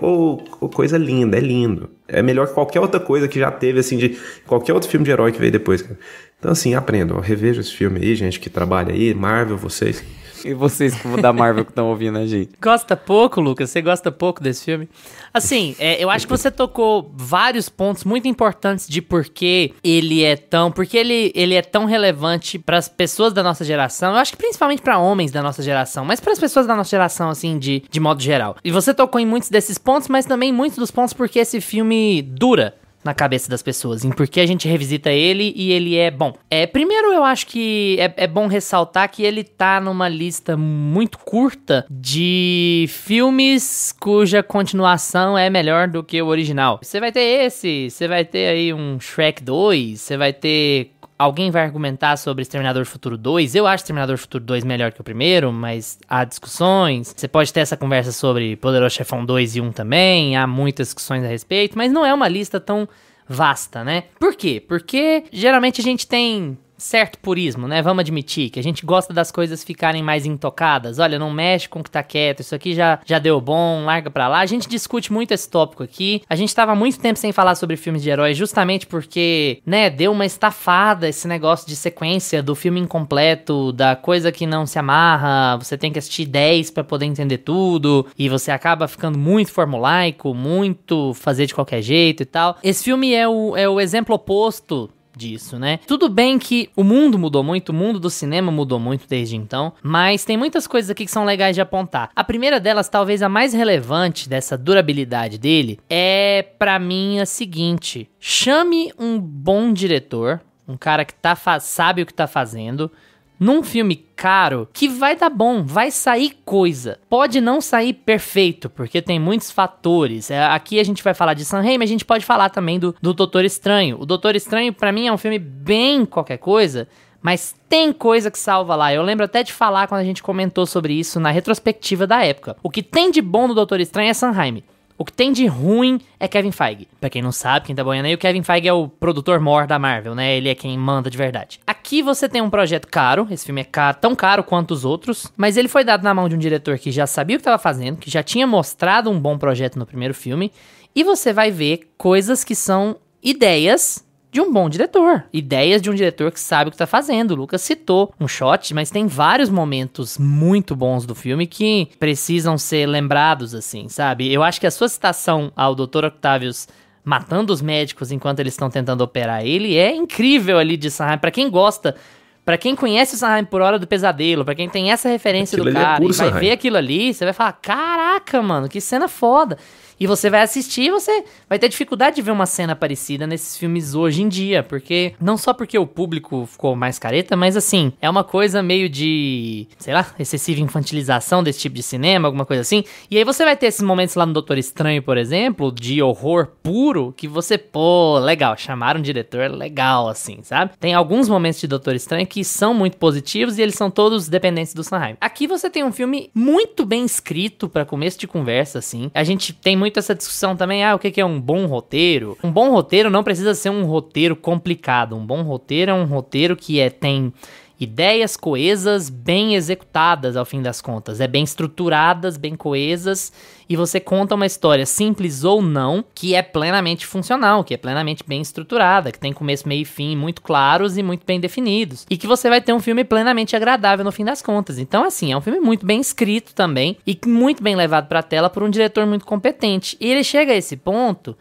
coisa linda, é lindo. É melhor que qualquer outra coisa que já teve, assim, de qualquer outro filme de herói que veio depois, cara. Então, assim, aprendam, revejam esse filme aí, gente que trabalha aí, Marvel, vocês. E vocês da Marvel que estão ouvindo a gente? Gosta pouco, Lucas? Você gosta pouco desse filme? Assim, eu acho que você tocou vários pontos muito importantes de por que ele é tão... Porque ele é tão relevante para as pessoas da nossa geração. Eu acho que principalmente para homens da nossa geração, mas para as pessoas da nossa geração, assim, de modo geral. E você tocou em muitos desses pontos, mas também muitos dos pontos porque esse filme dura na cabeça das pessoas, em porque a gente revisita ele e ele é bom. Primeiro, eu acho que é bom ressaltar que ele tá numa lista muito curta de filmes cuja continuação é melhor do que o original. Você vai ter você vai ter aí um Shrek 2, você vai ter... Alguém vai argumentar sobre Exterminador do Futuro 2. Eu acho Exterminador do Futuro 2 melhor que o primeiro, mas há discussões. Você pode ter essa conversa sobre Poderoso Chefão 2 e 1 também. Há muitas discussões a respeito, mas não é uma lista tão vasta, né? Por quê? Porque geralmente a gente tem certo purismo, né? Vamos admitir que a gente gosta das coisas ficarem mais intocadas. Olha, não mexe com o que tá quieto, isso aqui já deu bom, larga pra lá. A gente discute muito esse tópico aqui. A gente tava muito tempo sem falar sobre filmes de heróis justamente porque, né, deu uma estafada esse negócio de sequência do filme incompleto, da coisa que não se amarra, você tem que assistir 10 pra poder entender tudo, e você acaba ficando muito formulaico, muito fazer de qualquer jeito e tal. Esse filme é o exemplo oposto disso, né? Tudo bem que o mundo mudou muito, o mundo do cinema mudou muito desde então, mas tem muitas coisas aqui que são legais de apontar. A primeira delas, talvez a mais relevante dessa durabilidade dele, é pra mim a seguinte: chame um bom diretor, um cara que sabe o que tá fazendo, num filme caro, que vai dar bom, vai sair coisa. Pode não sair perfeito, porque tem muitos fatores. Aqui a gente vai falar de Sam Raimi, a gente pode falar também do Doutor Estranho. O Doutor Estranho, pra mim, é um filme bem qualquer coisa, mas tem coisa que salva lá. Eu lembro até de falar quando a gente comentou sobre isso na retrospectiva da época. O que tem de bom no Doutor Estranho é Sam Raimi. O que tem de ruim é Kevin Feige. Pra quem não sabe, quem tá boiando aí, o Kevin Feige é o produtor mor da Marvel, né? Ele é quem manda de verdade. Aqui você tem um projeto caro, esse filme é caro, tão caro quanto os outros, mas ele foi dado na mão de um diretor que já sabia o que tava fazendo, que já tinha mostrado um bom projeto no primeiro filme, e você vai ver coisas que são ideias de um bom diretor. Ideias de um diretor que sabe o que tá fazendo. O Lucas citou um shot, mas tem vários momentos muito bons do filme que precisam ser lembrados, assim, sabe? Eu acho que a sua citação ao Dr. Octavius matando os médicos enquanto eles estão tentando operar ele é incrível ali de Sam Raimi. Pra quem gosta, pra quem conhece o Sam Raimi por Hora do Pesadelo, pra quem tem essa referência aquilo do cara e vai ver aquilo ali, você vai falar, caraca, mano, que cena foda. E você vai assistir e você vai ter dificuldade de ver uma cena parecida nesses filmes hoje em dia, porque não só porque o público ficou mais careta, mas assim, é uma coisa meio de, sei lá, excessiva infantilização desse tipo de cinema, alguma coisa assim. E aí você vai ter esses momentos lá no Doutor Estranho, por exemplo, de horror puro, que você, pô, legal, chamaram um diretor legal, assim, sabe? Tem alguns momentos de Doutor Estranho que são muito positivos e eles são todos dependentes do Sam Raimi. Aqui você tem um filme muito bem escrito pra começo de conversa, assim. A gente tem muito essa discussão também, o que é um bom roteiro? Um bom roteiro não precisa ser um roteiro complicado. Um bom roteiro é um roteiro que tem ideias coesas, bem executadas ao fim das contas. É bem estruturadas, bem coesas, e você conta uma história simples ou não, que é plenamente funcional, que é plenamente bem estruturada, que tem começo, meio e fim muito claros e muito bem definidos. E que você vai ter um filme plenamente agradável no fim das contas. Então, assim, é um filme muito bem escrito também, e muito bem levado pra tela por um diretor muito competente. E ele chega a esse ponto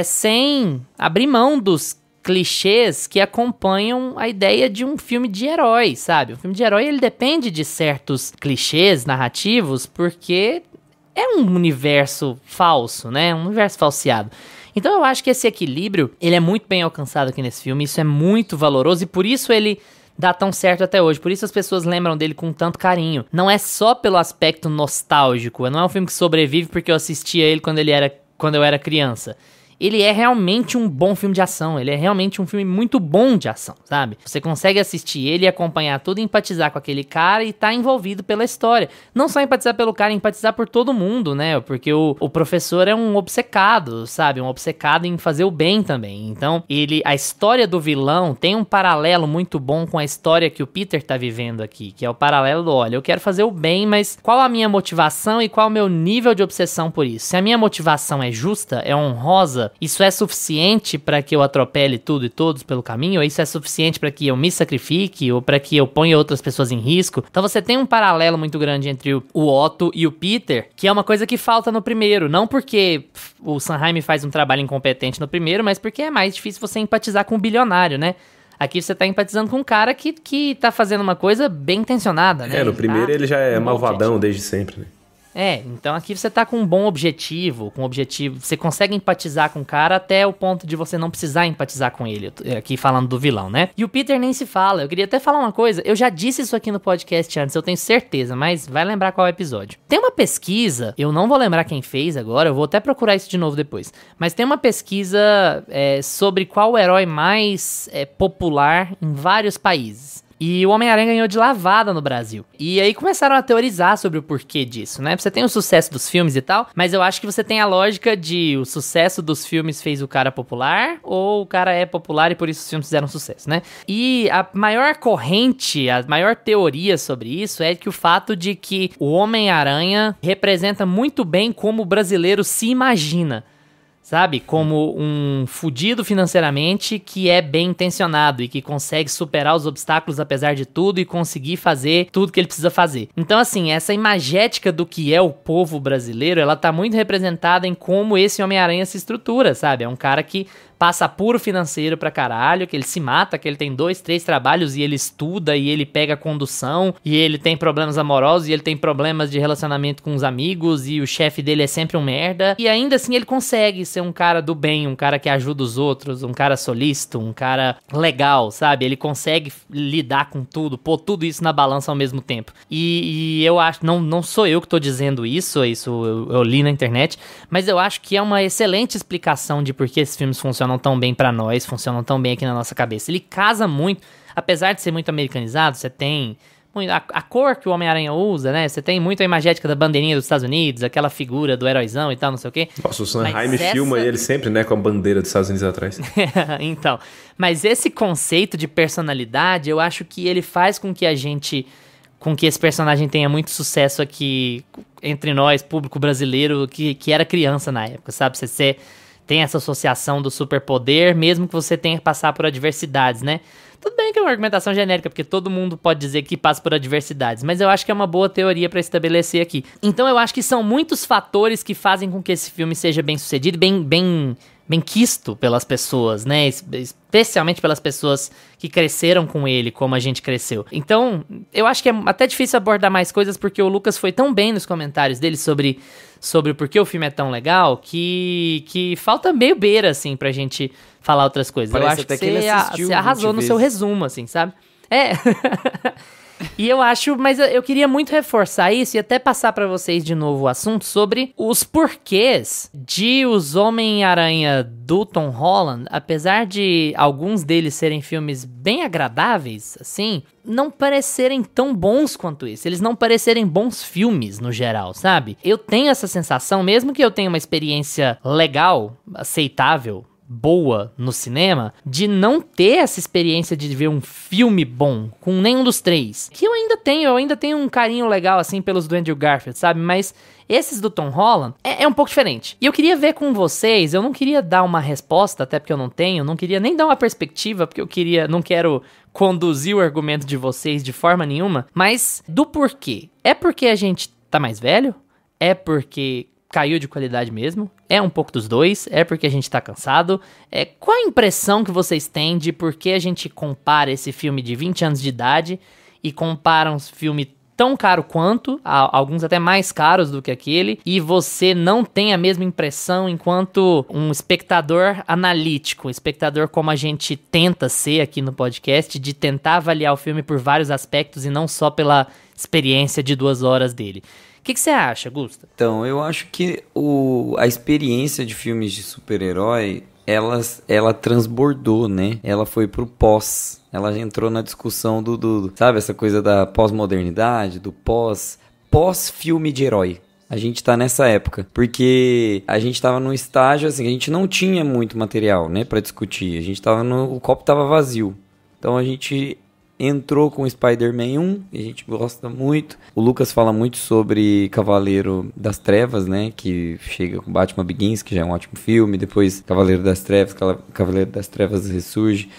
sem abrir mão dos clichês que acompanham a ideia de um filme de herói, sabe? O filme de herói, ele depende de certos clichês narrativos porque é um universo falso, né? Um universo falseado. Então eu acho que esse equilíbrio, ele é muito bem alcançado aqui nesse filme, isso é muito valoroso e por isso ele dá tão certo até hoje, por isso as pessoas lembram dele com tanto carinho. Não é só pelo aspecto nostálgico, não é um filme que sobrevive porque eu assistia ele quando eu era criança. Ele é realmente um bom filme de ação, ele é realmente um filme muito bom de ação, sabe? Você consegue assistir ele e acompanhar tudo, empatizar com aquele cara e tá envolvido pela história. Não só empatizar pelo cara, empatizar por todo mundo, né? Porque o professor é um obcecado, sabe? Um obcecado em fazer o bem também. Então, a história do vilão tem um paralelo muito bom com a história que o Peter tá vivendo aqui, que é o paralelo do, olha, eu quero fazer o bem, mas qual a minha motivação e qual o meu nível de obsessão por isso? Se a minha motivação é justa, é honrosa, isso é suficiente para que eu atropele tudo e todos pelo caminho? Ou isso é suficiente para que eu me sacrifique? Ou para que eu ponha outras pessoas em risco? Então você tem um paralelo muito grande entre o Otto e o Peter, que é uma coisa que falta no primeiro. Não porque o Sanheim faz um trabalho incompetente no primeiro, mas porque é mais difícil você empatizar com o bilionário, né? Aqui você tá empatizando com um cara que tá fazendo uma coisa bem intencionada, né? No primeiro ele já é malvadão desde sempre, né? Então aqui você tá com um bom objetivo, você consegue empatizar com o cara até o ponto de você não precisar empatizar com ele, aqui falando do vilão, né? E o Peter nem se fala, eu queria até falar uma coisa, eu já disse isso aqui no podcast antes, eu tenho certeza, mas vai lembrar qual é o episódio. Tem uma pesquisa, eu não vou lembrar quem fez agora, eu vou até procurar isso de novo depois, mas tem uma pesquisa sobre qual o herói mais popular em vários países. E o Homem-Aranha ganhou de lavada no Brasil. E aí começaram a teorizar sobre o porquê disso, né? Você tem o sucesso dos filmes e tal, mas eu acho que você tem a lógica de o sucesso dos filmes fez o cara popular, ou o cara é popular e por isso os filmes fizeram sucesso, né? E a maior corrente, a maior teoria sobre isso é que o fato de que o Homem-Aranha representa muito bem como o brasileiro se imagina. Sabe? Como um fudido financeiramente que é bem intencionado e que consegue superar os obstáculos apesar de tudo e conseguir fazer tudo que ele precisa fazer. Então, assim, essa imagética do que é o povo brasileiro, ela tá muito representada em como esse Homem-Aranha se estrutura, sabe? É um cara que passa apuro financeiro pra caralho, que ele se mata, que ele tem 2, 3 trabalhos e ele estuda e ele pega condução e ele tem problemas amorosos e ele tem problemas de relacionamento com os amigos e o chefe dele é sempre um merda e ainda assim ele consegue ser um cara do bem, um cara que ajuda os outros, um cara solícito, um cara legal, sabe? Ele consegue lidar com tudo, pôr tudo isso na balança ao mesmo tempo. E eu acho, não sou eu que tô dizendo isso eu li na internet, mas eu acho que é uma excelente explicação de por que esses filmes funcionam tão bem pra nós, funcionam tão bem aqui na nossa cabeça. Ele casa muito, apesar de ser muito americanizado, você tem a cor que o Homem-Aranha usa, né? Você tem muito a imagética da bandeirinha dos Estados Unidos, aquela figura do heróizão e tal, não sei o quê. Nossa, o Sanheim filma ele sempre, né, com a bandeira dos Estados Unidos atrás. Então, mas esse conceito de personalidade, eu acho que ele faz com que esse personagem tenha muito sucesso aqui entre nós, público brasileiro, que era criança na época, sabe? Você tem essa associação do superpoder, mesmo que você tenha que passar por adversidades, né? Tudo bem que é uma argumentação genérica, porque todo mundo pode dizer que passa por adversidades, mas eu acho que é uma boa teoria pra estabelecer aqui. Então eu acho que são muitos fatores que fazem com que esse filme seja bem sucedido, bem quisto pelas pessoas, né? Especialmente pelas pessoas que cresceram com ele, como a gente cresceu. Então, eu acho que é até difícil abordar mais coisas, porque o Lucas foi tão bem nos comentários dele sobre o porquê o filme é tão legal, que falta meio beira, assim, pra gente falar outras coisas. Parece eu acho até que que ele assistiu você arrasou no 20 seu vezes. resumo, assim, sabe? E eu acho, mas eu queria muito reforçar isso e até passar pra vocês de novo o assunto sobre os porquês de os Homem-Aranha do Tom Holland, apesar de alguns deles serem filmes bem agradáveis, assim, não parecerem tão bons quanto esse. Eles não parecerem bons filmes, no geral, sabe? Eu tenho essa sensação, mesmo que eu tenha uma experiência legal, aceitável, boa no cinema, de não ter essa experiência de ver um filme bom com nenhum dos três. Que eu ainda tenho um carinho legal, assim, pelos do Andrew Garfield, sabe? Mas esses do Tom Holland é um pouco diferente. E eu queria ver com vocês, eu não queria dar uma resposta, até porque eu não queria nem dar uma perspectiva, porque não quero conduzir o argumento de vocês de forma nenhuma, mas do porquê. É porque a gente tá mais velho? É porque caiu de qualidade mesmo? É um pouco dos dois? É porque a gente tá cansado? Qual a impressão que vocês têm de por que a gente compara esse filme de 20 anos de idade e compara um filme tão caro quanto, alguns até mais caros do que aquele, e você não tem a mesma impressão enquanto um espectador analítico, um espectador como a gente tenta ser aqui no podcast, de tentar avaliar o filme por vários aspectos e não só pela experiência de 2 horas dele. O que você acha, Gusta? Então, eu acho que a experiência de filmes de super-herói, ela transbordou, né? Ela foi pro pós. Ela entrou na discussão sabe, essa coisa da pós-modernidade, do pós-filme de herói. A gente tá nessa época, porque a gente tava num estágio, assim, a gente não tinha muito material, né, pra discutir. O copo tava vazio. Então a gente entrou com o Spider-Man 1, e a gente gosta muito. O Lucas fala muito sobre Cavaleiro das Trevas, né? Que chega com Batman Begins, que já é um ótimo filme. Depois Cavaleiro das Trevas ressurge.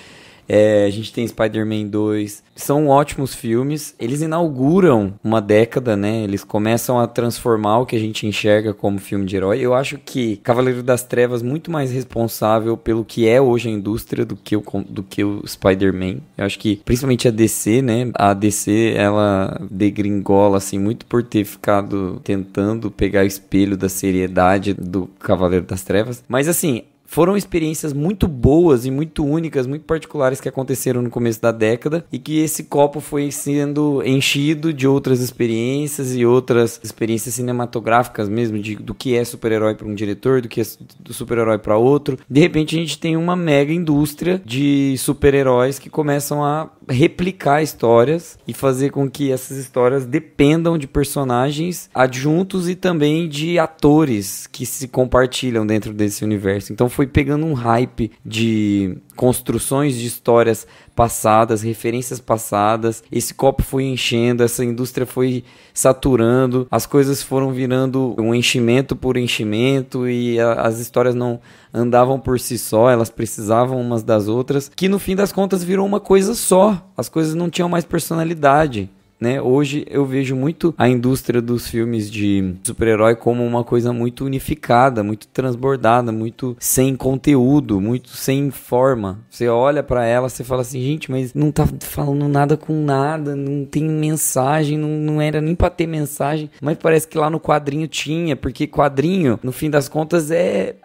A gente tem Spider-Man 2. São ótimos filmes. Eles inauguram uma década, né? Eles começam a transformar o que a gente enxerga como filme de herói. Eu acho que Cavaleiro das Trevas muito mais responsável pelo que é hoje a indústria do que o Spider-Man. Eu acho que, principalmente a DC, né? A DC, ela degringola, assim, muito por ter ficado tentando pegar o espelho da seriedade do Cavaleiro das Trevas. Mas, assim, foram experiências muito boas e muito únicas, muito particulares que aconteceram no começo da década e que esse copo foi sendo enchido de outras experiências e outras experiências cinematográficas mesmo, do que é super-herói para um diretor, do que é do super-herói para outro. De repente a gente tem uma mega indústria de super-heróis que começam a replicar histórias e fazer com que essas histórias dependam de personagens adjuntos e também de atores que se compartilham dentro desse universo. Então foi pegando um hype de construções de histórias passadas, referências passadas, esse copo foi enchendo, essa indústria foi saturando, as coisas foram virando um enchimento por enchimento e as histórias não andavam por si só, elas precisavam umas das outras, que no fim das contas virou uma coisa só, as coisas não tinham mais personalidade. Né? Hoje eu vejo muito a indústria dos filmes de super-herói como uma coisa muito unificada, muito transbordada, muito sem conteúdo, muito sem forma. Você olha pra ela, você fala assim, gente, mas não tá falando nada com nada, não tem mensagem, não era nem pra ter mensagem, mas parece que lá no quadrinho tinha, porque quadrinho, no fim das contas,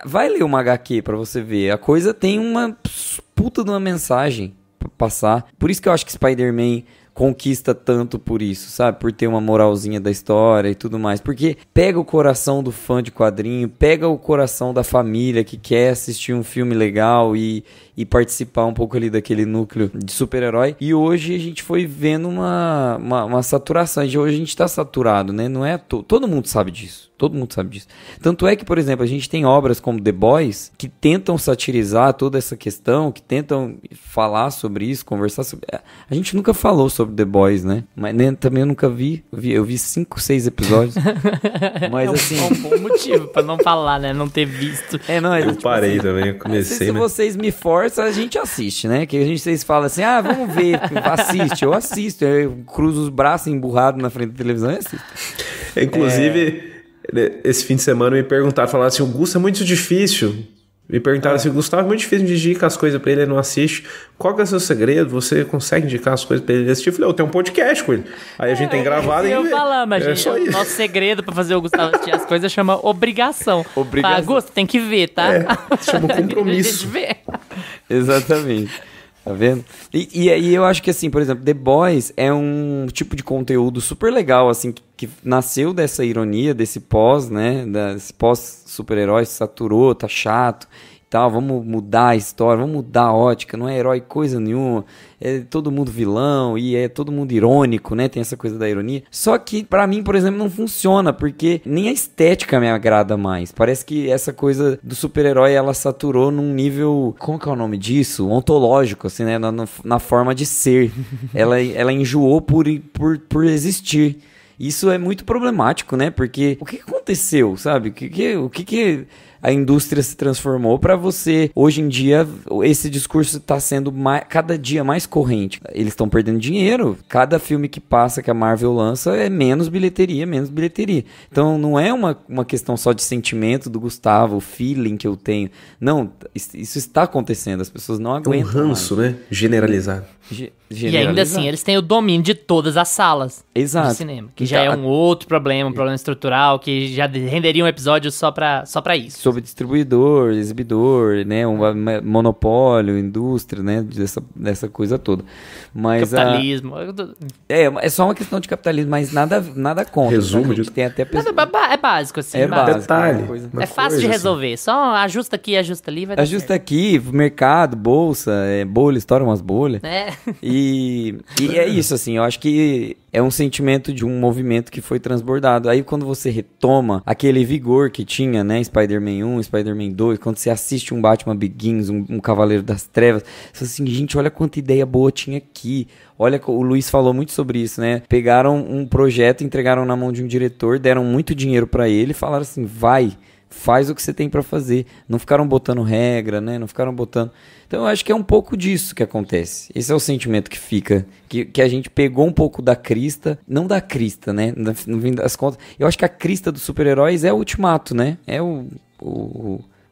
vai ler uma HQ pra você ver, a coisa tem uma puta de uma mensagem pra passar. Por isso que eu acho que Spider-Man conquista tanto por isso, sabe? Por ter uma moralzinha da história e tudo mais. Porque pega o coração do fã de quadrinho, pega o coração da família que quer assistir um filme legal e participar um pouco ali daquele núcleo de super-herói. E hoje a gente foi vendo uma saturação. Hoje a gente tá saturado, né? Não é todo mundo sabe disso. Todo mundo sabe disso. Tanto é que, por exemplo, a gente tem obras como The Boys que tentam satirizar toda essa questão, que tentam falar sobre isso, conversar sobre... A gente nunca falou sobre The Boys, né? Mas também eu nunca vi. Eu vi 5, 6 episódios. Mas assim... É um bom motivo pra não falar, né? Não ter visto. Eu parei também, eu comecei, se vocês me forçam, a gente assiste, né? Que vocês falam assim, vamos ver, assiste. Eu assisto, eu cruzo os braços emburrado na frente da televisão e assisto. Inclusive... Esse fim de semana me falaram assim, o Gusto é muito difícil. Me perguntaram assim, Gustavo, é muito difícil de indicar as coisas pra ele não assiste. Qual que é o seu segredo? Você consegue indicar as coisas pra ele assistir? Eu falei, eu tenho um podcast com ele. Aí a gente tem gravado e... Eu falando, mas o nosso segredo pra fazer o Gustavo assistir as coisas chama obrigação. Gusto, tem que ver, tá? Chama compromisso. Exatamente. Tá vendo? E aí eu acho que assim, por exemplo, The Boys é um tipo de conteúdo super legal, assim, que nasceu dessa ironia, desse pós, né? Desse pós-super-herói, saturou, tá chato e tal, vamos mudar a história, vamos mudar a ótica, não é herói coisa nenhuma, é todo mundo vilão e é todo mundo irônico, né? Tem essa coisa da ironia. Só que pra mim, por exemplo, não funciona, porque nem a estética me agrada mais. Parece que essa coisa do super-herói, ela saturou num nível, como que é o nome disso? Ontológico, assim, né? Na forma de ser. Ela enjoou por existir. Isso é muito problemático, né? Porque o que acontece aconteceu, sabe? O que a indústria se transformou para você, hoje em dia, esse discurso está sendo cada dia mais corrente. Eles estão perdendo dinheiro. Cada filme que passa, que a Marvel lança, é menos bilheteria. Então, não é uma questão só de sentimento do Gustavo, o feeling que eu tenho. Não, isso está acontecendo. As pessoas não aguentam. É um ranço, mais, né? Generalizado. E ainda assim, eles têm o domínio de todas as salas do cinema. Que já é um outro problema, um problema estrutural, que já renderia um episódio só pra isso. Sobre distribuidor, exibidor, né? Um monopólio, indústria, né? Dessa coisa toda. Mas capitalismo. É só uma questão de capitalismo, mas nada contra. Resumo de... Tem até pessoa... É básico, assim. É básico. Detalhe. É fácil de resolver. Assim. Só ajusta aqui, ajusta ali, vai dar ajusta certo. Aqui, mercado, bolsa, bolha, estoura umas bolhas. E é isso, assim, eu acho que é um sentimento de um movimento que foi transbordado. Aí quando você retoma aquele vigor que tinha, né, Spider-Man 1, Spider-Man 2, quando você assiste um Batman Begins, um Cavaleiro das Trevas, você fala assim, gente, olha quanta ideia boa tinha aqui. Olha, o Luiz falou muito sobre isso, né? Pegaram um projeto, entregaram na mão de um diretor, deram muito dinheiro pra ele e falaram assim, faz o que você tem pra fazer. Não ficaram botando regra, né? Não ficaram botando... Então eu acho que é um pouco disso que acontece. Esse é o sentimento que fica. Que a gente pegou um pouco da crista. Não da crista, né? No fim das contas. Eu acho que a crista dos super-heróis é o Ultimato, né? É o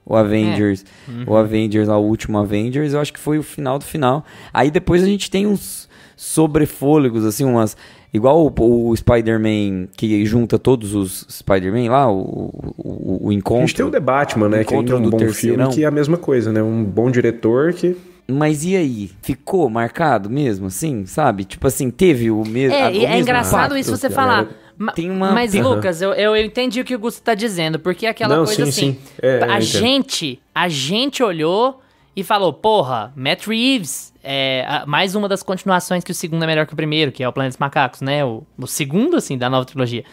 Avengers. O Avengers, o último Avengers. Eu acho que foi o final do final. Aí depois a gente tem uns sobrefôlegos, assim, umas... Igual o Spider-Man que junta todos os Spider-Man lá, o encontro. A gente tem o The Batman, né? Que é um bom filme, que é a mesma coisa, né? Um bom diretor que... Mas e aí? Ficou marcado mesmo, assim, sabe? Tipo assim, teve o mesmo... É engraçado isso você falar... Mas, tem Lucas, eu entendi o que o Gusto tá dizendo, porque é aquela coisa assim... A gente olhou e falou, porra, Matt Reeves... mais uma das continuações que o segundo é melhor que o primeiro, que é o Planeta dos Macacos, né? O segundo, assim, da nova trilogia.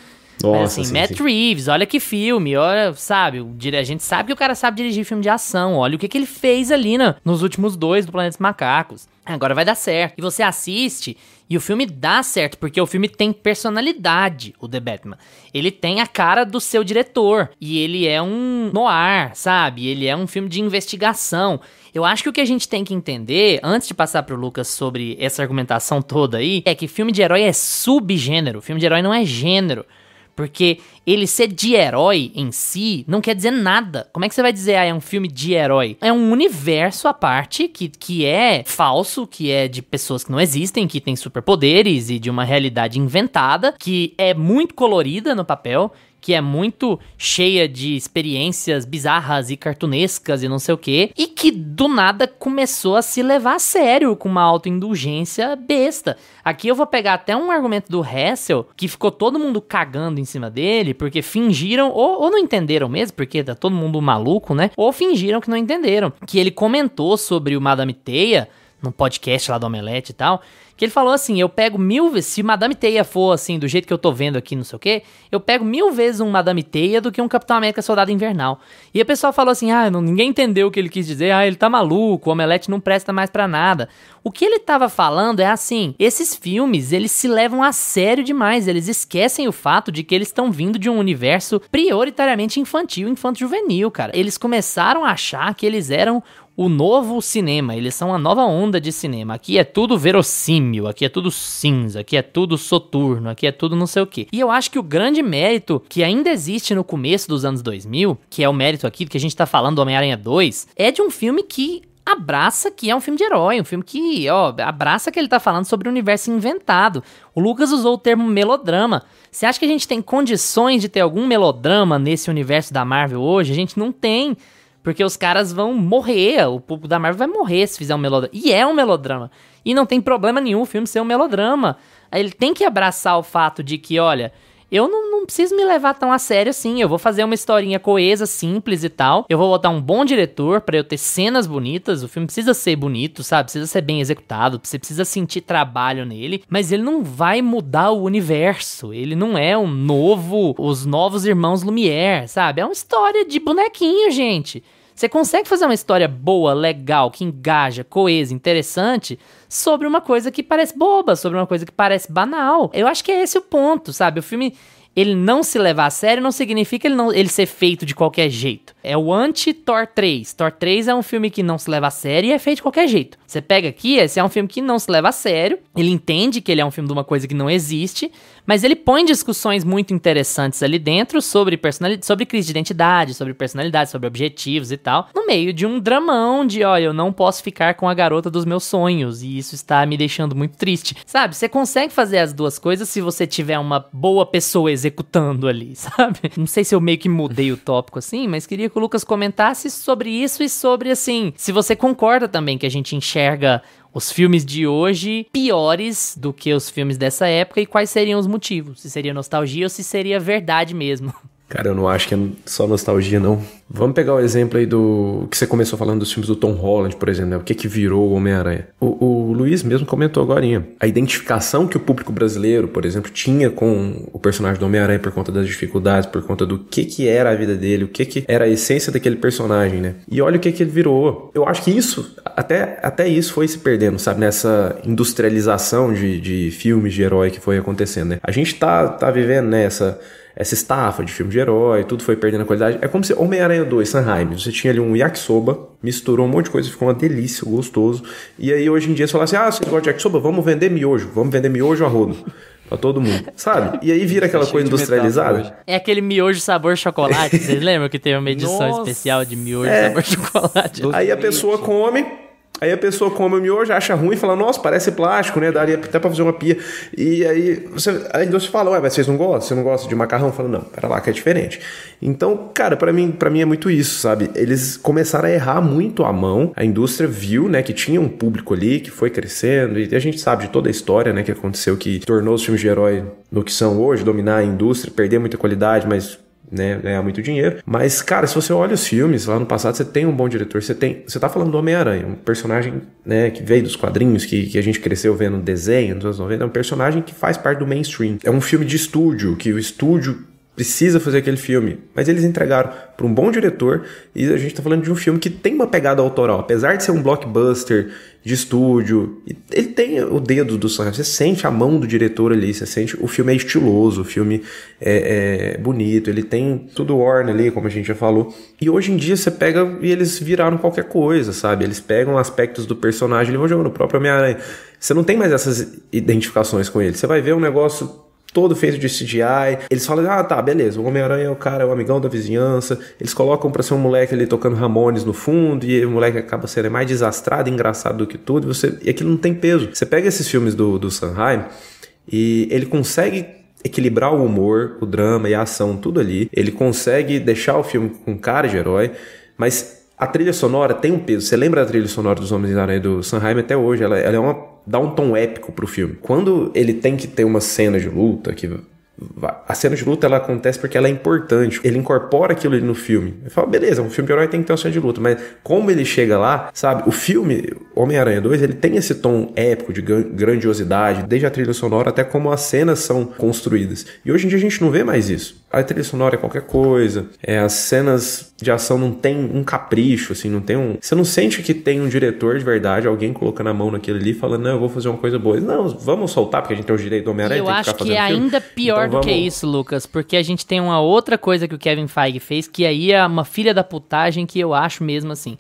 Nossa, mas, assim, Matt Reeves, olha que filme, olha, sabe? A gente sabe que o cara sabe dirigir filme de ação. Olha o que ele fez ali nos últimos 2 do Planeta dos Macacos. Agora vai dar certo. E você assiste e o filme dá certo, porque o filme tem personalidade, o The Batman. Ele tem a cara do seu diretor. E ele é um noir, sabe? Ele é um filme de investigação. Eu acho que o que a gente tem que entender, antes de passar pro Lucas sobre essa argumentação toda aí, é que filme de herói é subgênero. Filme de herói não é gênero. Porque ele ser de herói em si não quer dizer nada. Como é que você vai dizer, é um filme de herói? É um universo à parte que é falso, que é de pessoas que não existem, que tem superpoderes e de uma realidade inventada, que é muito colorida no papel, que é muito cheia de experiências bizarras e cartunescas e não sei o quê, e que do nada começou a se levar a sério com uma autoindulgência besta. Aqui eu vou pegar até um argumento do Hessel, que ficou todo mundo cagando em cima dele, porque fingiram, ou não entenderam mesmo, porque tá todo mundo maluco, né? Ou fingiram que não entenderam. Que ele comentou sobre o Madame Teia, no podcast lá do Omelete e tal, que ele falou assim, eu pego 1000 vezes, se Madame Teia for assim, do jeito que eu tô vendo aqui, não sei o quê, eu pego 1000 vezes um Madame Teia do que um Capitão América Soldado Invernal. E o pessoal falou assim, ninguém entendeu o que ele quis dizer, ele tá maluco, o Omelete não presta mais pra nada. O que ele tava falando é assim, esses filmes, eles se levam a sério demais, eles esquecem o fato de que eles estão vindo de um universo prioritariamente infantil, infanto-juvenil, cara. Eles começaram a achar que eles eram o novo cinema, eles são a nova onda de cinema. Aqui é tudo verossímil, aqui é tudo cinza, aqui é tudo soturno, aqui é tudo não sei o quê. E eu acho que o grande mérito que ainda existe no começo dos anos 2000, que é o mérito aqui que a gente tá falando do Homem-Aranha 2, é de um filme que abraça que é um filme de herói, um filme que, abraça que ele tá falando sobre um universo inventado. O Lucas usou o termo melodrama. Você acha que a gente tem condições de ter algum melodrama nesse universo da Marvel hoje? A gente não tem. Porque os caras vão morrer, o público da Marvel vai morrer se fizer um melodrama. E é um melodrama. E não tem problema nenhum o filme ser um melodrama. Aí ele tem que abraçar o fato de que, olha, eu não preciso me levar tão a sério assim. Eu vou fazer uma historinha coesa, simples e tal. Eu vou botar um bom diretor pra eu ter cenas bonitas. O filme precisa ser bonito, sabe? Precisa ser bem executado. Você precisa sentir trabalho nele. Mas ele não vai mudar o universo. Ele não é os novos irmãos Lumière, sabe? É uma história de bonequinho, gente. Você consegue fazer uma história boa, legal, que engaja, coesa, interessante, sobre uma coisa que parece boba, sobre uma coisa que parece banal. Eu acho que é esse o ponto, sabe? O filme, ele não se levar a sério não significa ele ser feito de qualquer jeito. É o anti-Thor 3. Thor 3 é um filme que não se leva a sério e é feito de qualquer jeito. Você pega aqui, esse é um filme que não se leva a sério, ele entende que ele é um filme de uma coisa que não existe, mas ele põe discussões muito interessantes ali dentro sobre personalidade, sobre crise de identidade, sobre personalidade, sobre objetivos e tal, no meio de um dramão de, olha, eu não posso ficar com a garota dos meus sonhos e isso está me deixando muito triste. Sabe, você consegue fazer as duas coisas se você tiver uma boa pessoa executando ali, sabe? Não sei se eu meio que mudei o tópico assim, mas queria que o Lucas comentasse sobre isso e sobre, assim, se você concorda também que a gente enxerga os filmes de hoje piores do que os filmes dessa época e quais seriam os motivos? Se seria nostalgia ou se seria verdade mesmo? Cara, eu não acho que é só nostalgia, não. Vamos pegar o exemplo aí do que você começou falando dos filmes do Tom Holland, por exemplo, né? O que virou o Homem-Aranha. O Luiz mesmo comentou agorinha. A identificação que o público brasileiro, por exemplo, tinha com o personagem do Homem-Aranha por conta das dificuldades, por conta do que era a vida dele, o que era a essência daquele personagem, né? E olha o que ele virou. Eu acho que isso, até isso foi se perdendo, sabe? Nessa industrialização de filmes de herói que foi acontecendo, né? A gente tá vivendo, né, essa estafa de filme de herói, tudo foi perdendo a qualidade. É como se Homem-Aranha 2, Sanheim, você tinha ali um yakisoba, misturou um monte de coisa, ficou uma delícia, gostoso. E aí hoje em dia você fala assim, você gosta de yakisoba? Vamos vender miojo a rodo. Pra todo mundo, sabe? E aí vira aquela coisa industrializada. É aquele miojo sabor chocolate, vocês lembram que teve uma edição especial de miojo sabor chocolate? Aí a pessoa come o miojo, acha ruim e fala, nossa, parece plástico, né? Daria até pra fazer uma pia. E aí a indústria fala, ué, mas vocês não gostam? Você não gosta de macarrão? Fala, não, pera lá que é diferente. Então, cara, pra mim é muito isso, sabe? Eles começaram a errar muito a mão. A indústria viu, né, que tinha um público ali que foi crescendo. E a gente sabe de toda a história, né, que aconteceu, que tornou os filmes de herói no que são hoje, dominar a indústria, perder muita qualidade, mas, né, ganhar muito dinheiro. Mas, cara, se você olha os filmes lá no passado, você tem um bom diretor, você tá falando do Homem-Aranha, um personagem, né, que veio dos quadrinhos, que a gente cresceu vendo desenho nos anos 90, é um personagem que faz parte do mainstream. É um filme de estúdio, que o estúdio precisa fazer aquele filme, mas eles entregaram para um bom diretor e a gente tá falando de um filme que tem uma pegada autoral, apesar de ser um blockbuster de estúdio, ele tem o dedo do Sam, você sente a mão do diretor ali, você sente, o filme é estiloso, o filme é bonito, ele tem tudo Warner ali, como a gente já falou, e hoje em dia você pega e eles viraram qualquer coisa, sabe, eles pegam aspectos do personagem e vão jogando no próprio Homem-Aranha, você não tem mais essas identificações com ele, você vai ver um negócio todo feito de CGI, eles falam, tá, beleza, o Homem-Aranha é o cara, é o amigão da vizinhança, eles colocam pra ser um moleque ali tocando Ramones no fundo, e o moleque acaba sendo mais desastrado e engraçado do que tudo, e aquilo não tem peso. Você pega esses filmes do Sanheim, e ele consegue equilibrar o humor, o drama e a ação, tudo ali, ele consegue deixar o filme com cara de herói, mas a trilha sonora tem um peso. Você lembra da trilha sonora dos Homens-Aranha do Sanheim até hoje? Ela é dá um tom épico pro filme. Quando ele tem que ter uma cena de luta, a cena de luta ela acontece porque ela é importante. Ele incorpora aquilo ali no filme. Ele fala, beleza, um filme de herói tem que ter uma cena de luta, mas como ele chega lá, sabe? O filme Homem-Aranha 2, ele tem esse tom épico de grandiosidade, desde a trilha sonora até como as cenas são construídas. E hoje em dia a gente não vê mais isso. A trilha sonora é qualquer coisa, as cenas de ação não tem um capricho, assim, não tem um... Você não sente que tem um diretor de verdade, alguém colocando a mão naquilo ali e falando, não, eu vou fazer uma coisa boa. Não, vamos soltar, porque a gente tem o direito do Homem-Aranha. Eu acho que é ainda pior do que isso, Lucas, porque a gente tem uma outra coisa que o Kevin Feige fez, que aí é uma filha da putagem que eu acho mesmo assim.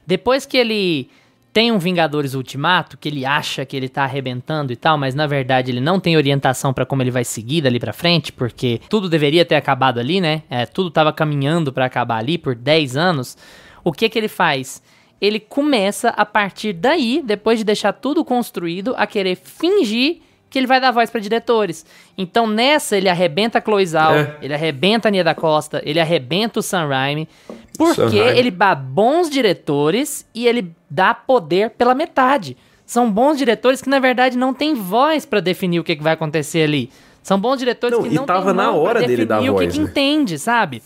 Depois que ele tem um Vingadores Ultimato, que ele acha que ele tá arrebentando e tal, mas na verdade ele não tem orientação pra como ele vai seguir dali pra frente, porque tudo deveria ter acabado ali, né? Tudo tava caminhando pra acabar ali por 10 anos. O que ele faz? Ele começa, a partir daí, depois de deixar tudo construído, a querer fingir que ele vai dar voz pra diretores. Então nessa ele arrebenta a Chloe Zhao, ele arrebenta a Nia da Costa, ele arrebenta o Sam Raimi, porque ele dá bons diretores e ele dá poder pela metade. São bons diretores que na verdade não têm voz pra definir o que vai acontecer ali. São bons diretores que não têm voz na hora pra dele definir o que entende, sabe?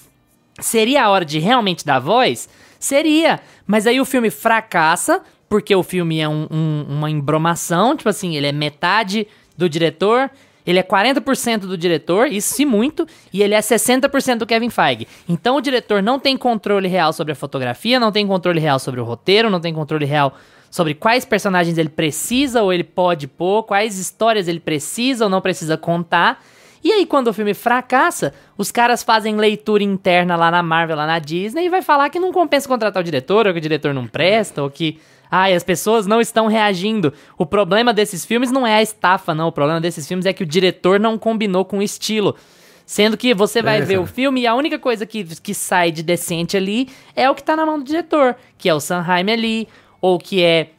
Seria a hora de realmente dar voz? Seria, mas aí o filme fracassa, porque o filme é uma embromação, tipo assim, ele é metade do diretor, ele é 40% do diretor, isso se muito, e ele é 60% do Kevin Feige. Então o diretor não tem controle real sobre a fotografia, não tem controle real sobre o roteiro, não tem controle real sobre quais personagens ele precisa ou ele pode pôr, quais histórias ele precisa ou não precisa contar, E aí, quando o filme fracassa, os caras fazem leitura interna lá na Marvel, lá na Disney, e vai falar que não compensa contratar o diretor, ou que o diretor não presta, ou que... as pessoas não estão reagindo. O problema desses filmes não é a estafa, não. O problema desses filmes é que o diretor não combinou com o estilo. Sendo que você vai ver o filme e a única coisa que sai de decente ali é o que tá na mão do diretor, que é o Sam Raimi ali, ou que é,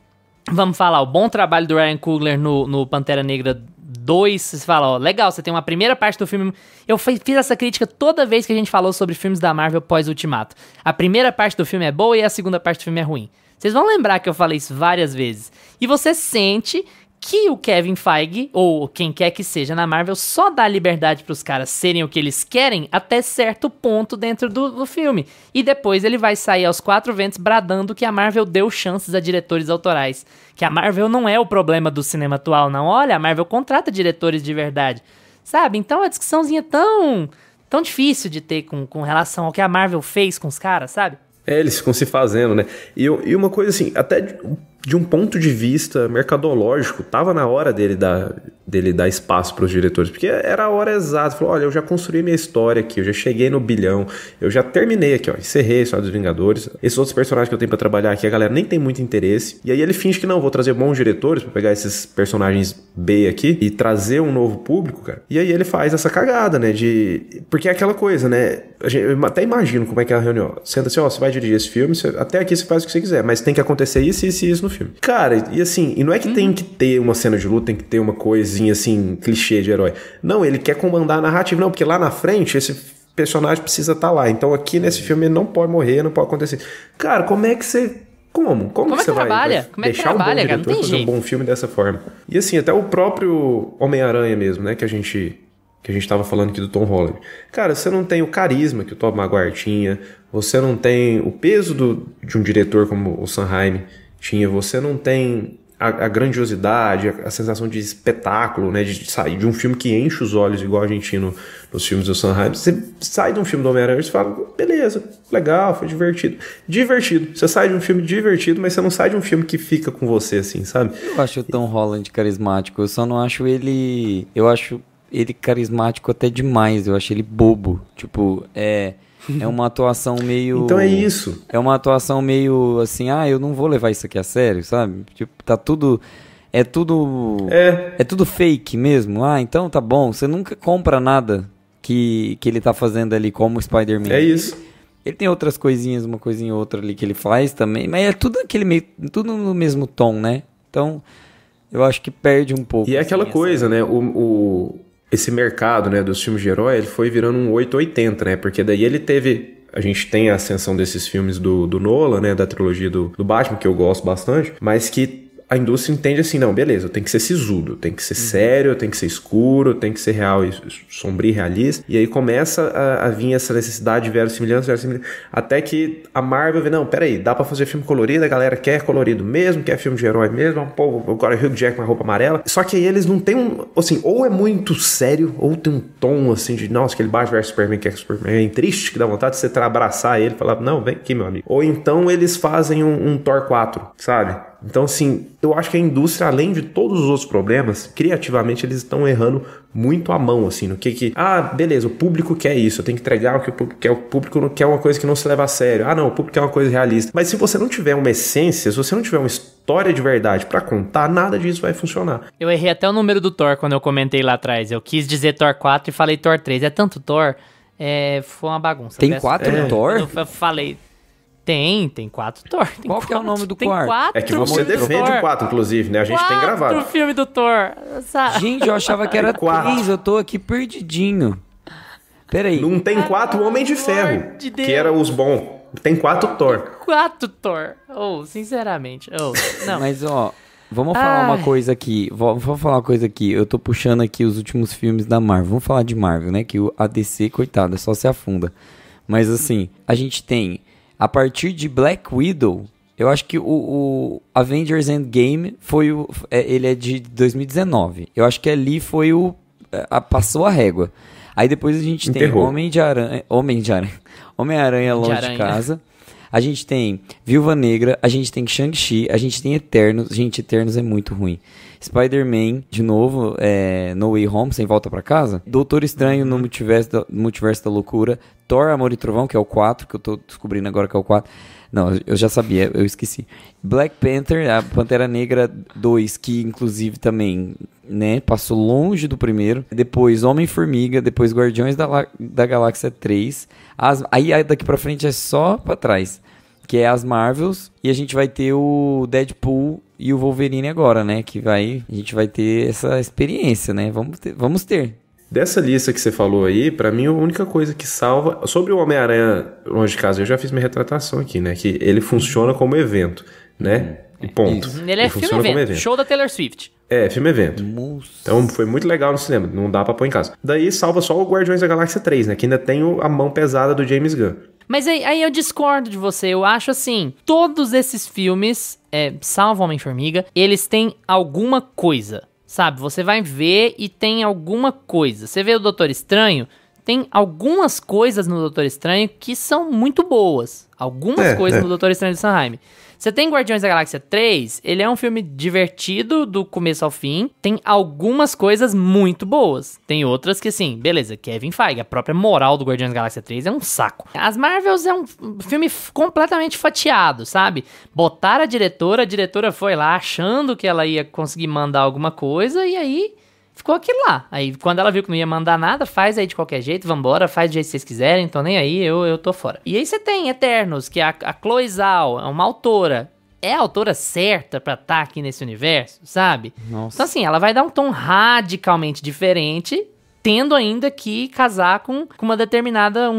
vamos falar, o bom trabalho do Ryan Coogler no Pantera Negra 2. Você fala, ó, legal, você tem uma primeira parte do filme... Eu fiz essa crítica toda vez que a gente falou sobre filmes da Marvel pós-Ultimato. A primeira parte do filme é boa e a segunda parte do filme é ruim. Vocês vão lembrar que eu falei isso várias vezes. E você sente que o Kevin Feige, ou quem quer que seja na Marvel, só dá liberdade para os caras serem o que eles querem até certo ponto dentro do filme. E depois ele vai sair aos 4 ventos bradando que a Marvel deu chances a diretores autorais. Que a Marvel não é o problema do cinema atual, não. Olha, a Marvel contrata diretores de verdade. Sabe? Então a discussãozinha tão difícil de ter com relação ao que a Marvel fez com os caras, sabe? Eles ficam se fazendo, né? E uma coisa assim, até de um ponto de vista mercadológico, tava na hora dele dar espaço para os diretores, porque era a hora exata. Falou, olha, eu já construí minha história aqui, eu já cheguei no bilhão, eu já terminei aqui, ó, encerrei a história dos Vingadores. Esses outros personagens que eu tenho para trabalhar aqui, a galera nem tem muito interesse. E aí ele finge que não, vou trazer bons diretores para pegar esses personagens B aqui e trazer um novo público, cara. E aí ele faz essa cagada, né, porque é aquela coisa, né, eu até imagino como é que é a reunião. Senta assim, ó, você vai dirigir esse filme, até aqui você faz o que você quiser, mas tem que acontecer isso e isso no filme. Cara, e assim, e não é que tem que ter uma cena de luta, tem que ter uma coisinha assim, clichê de herói. Não, ele quer comandar a narrativa, não, porque lá na frente esse personagem precisa estar lá. Então aqui nesse filme ele não pode morrer, não pode acontecer. Cara, como é que você... Como que você vai deixar um bom diretor fazer um bom filme dessa forma? E assim, até o próprio Homem-Aranha mesmo, né, que a gente tava falando aqui do Tom Holland. Cara, você não tem o carisma que o Tobey Maguire tinha, você não tem o peso de um diretor como o Sam Raimi tinha, você não tem a grandiosidade, a sensação de espetáculo, né, de sair de um filme que enche os olhos, igual a gente tinha nos filmes do Sam Raimi. Você sai de um filme do Homem-Aranha e fala, beleza, legal, foi divertido. Divertido. Você sai de um filme divertido, mas você não sai de um filme que fica com você, assim, sabe? Eu acho o Tom Holland carismático, eu só não acho ele... Eu acho ele carismático até demais, eu acho ele bobo. Tipo, é uma atuação meio... Então é isso. É uma atuação meio assim, eu não vou levar isso aqui a sério, sabe? Tipo, tá tudo... É tudo fake mesmo. Então tá bom, você nunca compra nada que ele tá fazendo ali como Spider-Man. É isso. Ele tem outras coisinhas, uma coisinha ou outra ali que ele faz também, mas é tudo tudo no mesmo tom, né? Então, eu acho que perde um pouco. E é aquela coisa, né? Esse mercado, né, dos filmes de herói, ele foi virando um 880, né? Porque daí ele teve... A gente tem a ascensão desses filmes do Nolan, né? Da trilogia do Batman, que eu gosto bastante, mas que a indústria entende assim, não, beleza, tem que ser sisudo, tem que ser sério, tem que ser escuro, tem que ser real e sombrio e realista. E aí começa a vir essa necessidade de verossimilhança, até que a Marvel vê, não, peraí, dá pra fazer filme colorido, a galera quer colorido mesmo, quer filme de herói mesmo, pô, agora Hugh Jackman, roupa amarela. Só que aí eles não têm assim, ou é muito sério, ou tem um tom assim de, nossa, aquele Batman vs Superman, que é Superman triste, que dá vontade de você abraçar ele e falar, não, vem aqui, meu amigo. Ou então eles fazem um Thor 4, sabe? Então, assim, eu acho que a indústria, além de todos os outros problemas, criativamente eles estão errando muito a mão, assim, no que... beleza, o público quer isso, eu tenho que entregar o que o público quer. O público não quer uma coisa que não se leva a sério. Não, o público quer uma coisa realista. Mas se você não tiver uma essência, se você não tiver uma história de verdade pra contar, nada disso vai funcionar. Eu errei até o número do Thor quando eu comentei lá atrás. Eu quis dizer Thor 4 e falei Thor 3. É tanto Thor, foi uma bagunça. Tem 4 Thor? Eu falei... Tem 4 Thor. Qual que é o nome do quarto? É que você defende o 4, inclusive, né? A gente tem gravado. 4 filme do Thor. Gente, eu achava que era 3, eu tô aqui perdidinho. Peraí. Não tem 4 Homem de Ferro, que era os bons. Tem 4 Thor. 4 Thor. Sinceramente. Não. Mas, vamos falar uma coisa aqui. Vamos falar uma coisa aqui. Eu tô puxando aqui os últimos filmes da Marvel. Vamos falar de Marvel, né? Que a DC, coitada, só se afunda. Mas, assim, a gente tem... A partir de Black Widow, eu acho que o Avengers Endgame ele é de 2019. Eu acho que ali foi passou a régua. Aí depois a gente tem Homem-Aranha Longe de Casa. A gente tem Viúva Negra, a gente tem Shang-Chi, a gente tem Eternos. Gente, Eternos é muito ruim. Spider-Man, de novo, No Way Home, Sem Volta Pra Casa. Doutor Estranho no Multiverso da Loucura. Thor, Amor e Trovão, que é o 4, que eu tô descobrindo agora que é o 4. Não, eu já sabia, eu esqueci. Black Panther, a Pantera Negra 2, que inclusive também, né, passou longe do primeiro. Depois Homem-Formiga, depois Guardiões da Galáxia 3. Aí daqui pra frente é só pra trás, que é as Marvels. E a gente vai ter o Deadpool e o Wolverine agora, né, a gente vai ter essa experiência, né, vamos ter. Dessa lista que você falou aí, pra mim a única coisa que salva... Sobre o Homem-Aranha Longe de Casa, eu já fiz minha retratação aqui, né? Que ele funciona como evento, né? E ponto. Ele é filme-evento. Show da Taylor Swift. É, filme-evento. Então foi muito legal no cinema. Não dá pra pôr em casa. Daí salva só o Guardiões da Galáxia 3, né? Que ainda tem a mão pesada do James Gunn. Mas aí eu discordo de você. Eu acho assim, todos esses filmes, salvo Homem-Formiga, eles têm alguma coisa. Sabe, você vai ver e tem alguma coisa. Você vê o Doutor Estranho, tem algumas coisas no Doutor Estranho que são muito boas. Algumas coisas no Doutor Estranho de Sanheim. Você tem Guardiões da Galáxia 3, ele é um filme divertido do começo ao fim, tem algumas coisas muito boas. Tem outras que, assim, beleza, Kevin Feige, a própria moral do Guardiões da Galáxia 3 é um saco. As Marvels é um filme completamente fatiado, sabe? Botaram a diretora foi lá achando que ela ia conseguir mandar alguma coisa, e aí ficou aquilo lá. Aí, quando ela viu que não ia mandar nada, faz aí de qualquer jeito, vambora, faz do jeito que vocês quiserem, então nem aí, eu tô fora. E aí você tem Eternos, que a Chloe Zhao é uma autora. É a autora certa pra estar aqui nesse universo, sabe? Nossa. Então assim, ela vai dar um tom radicalmente diferente, tendo ainda que casar com um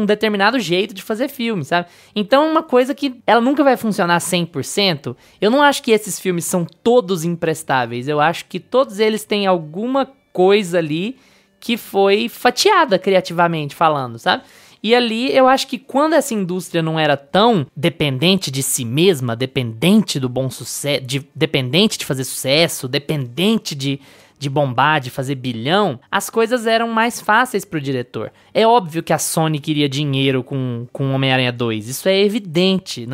determinado jeito de fazer filme, sabe? Então uma coisa que ela nunca vai funcionar 100%, eu não acho que esses filmes são todos imprestáveis, eu acho que todos eles têm alguma coisa ali que foi fatiada criativamente falando, sabe? E ali eu acho que quando essa indústria não era tão dependente de si mesma, dependente do bom sucesso, dependente de fazer sucesso, dependente de bombar, de fazer bilhão, as coisas eram mais fáceis pro diretor. É óbvio que a Sony queria dinheiro com Homem-Aranha 2, isso é evidente.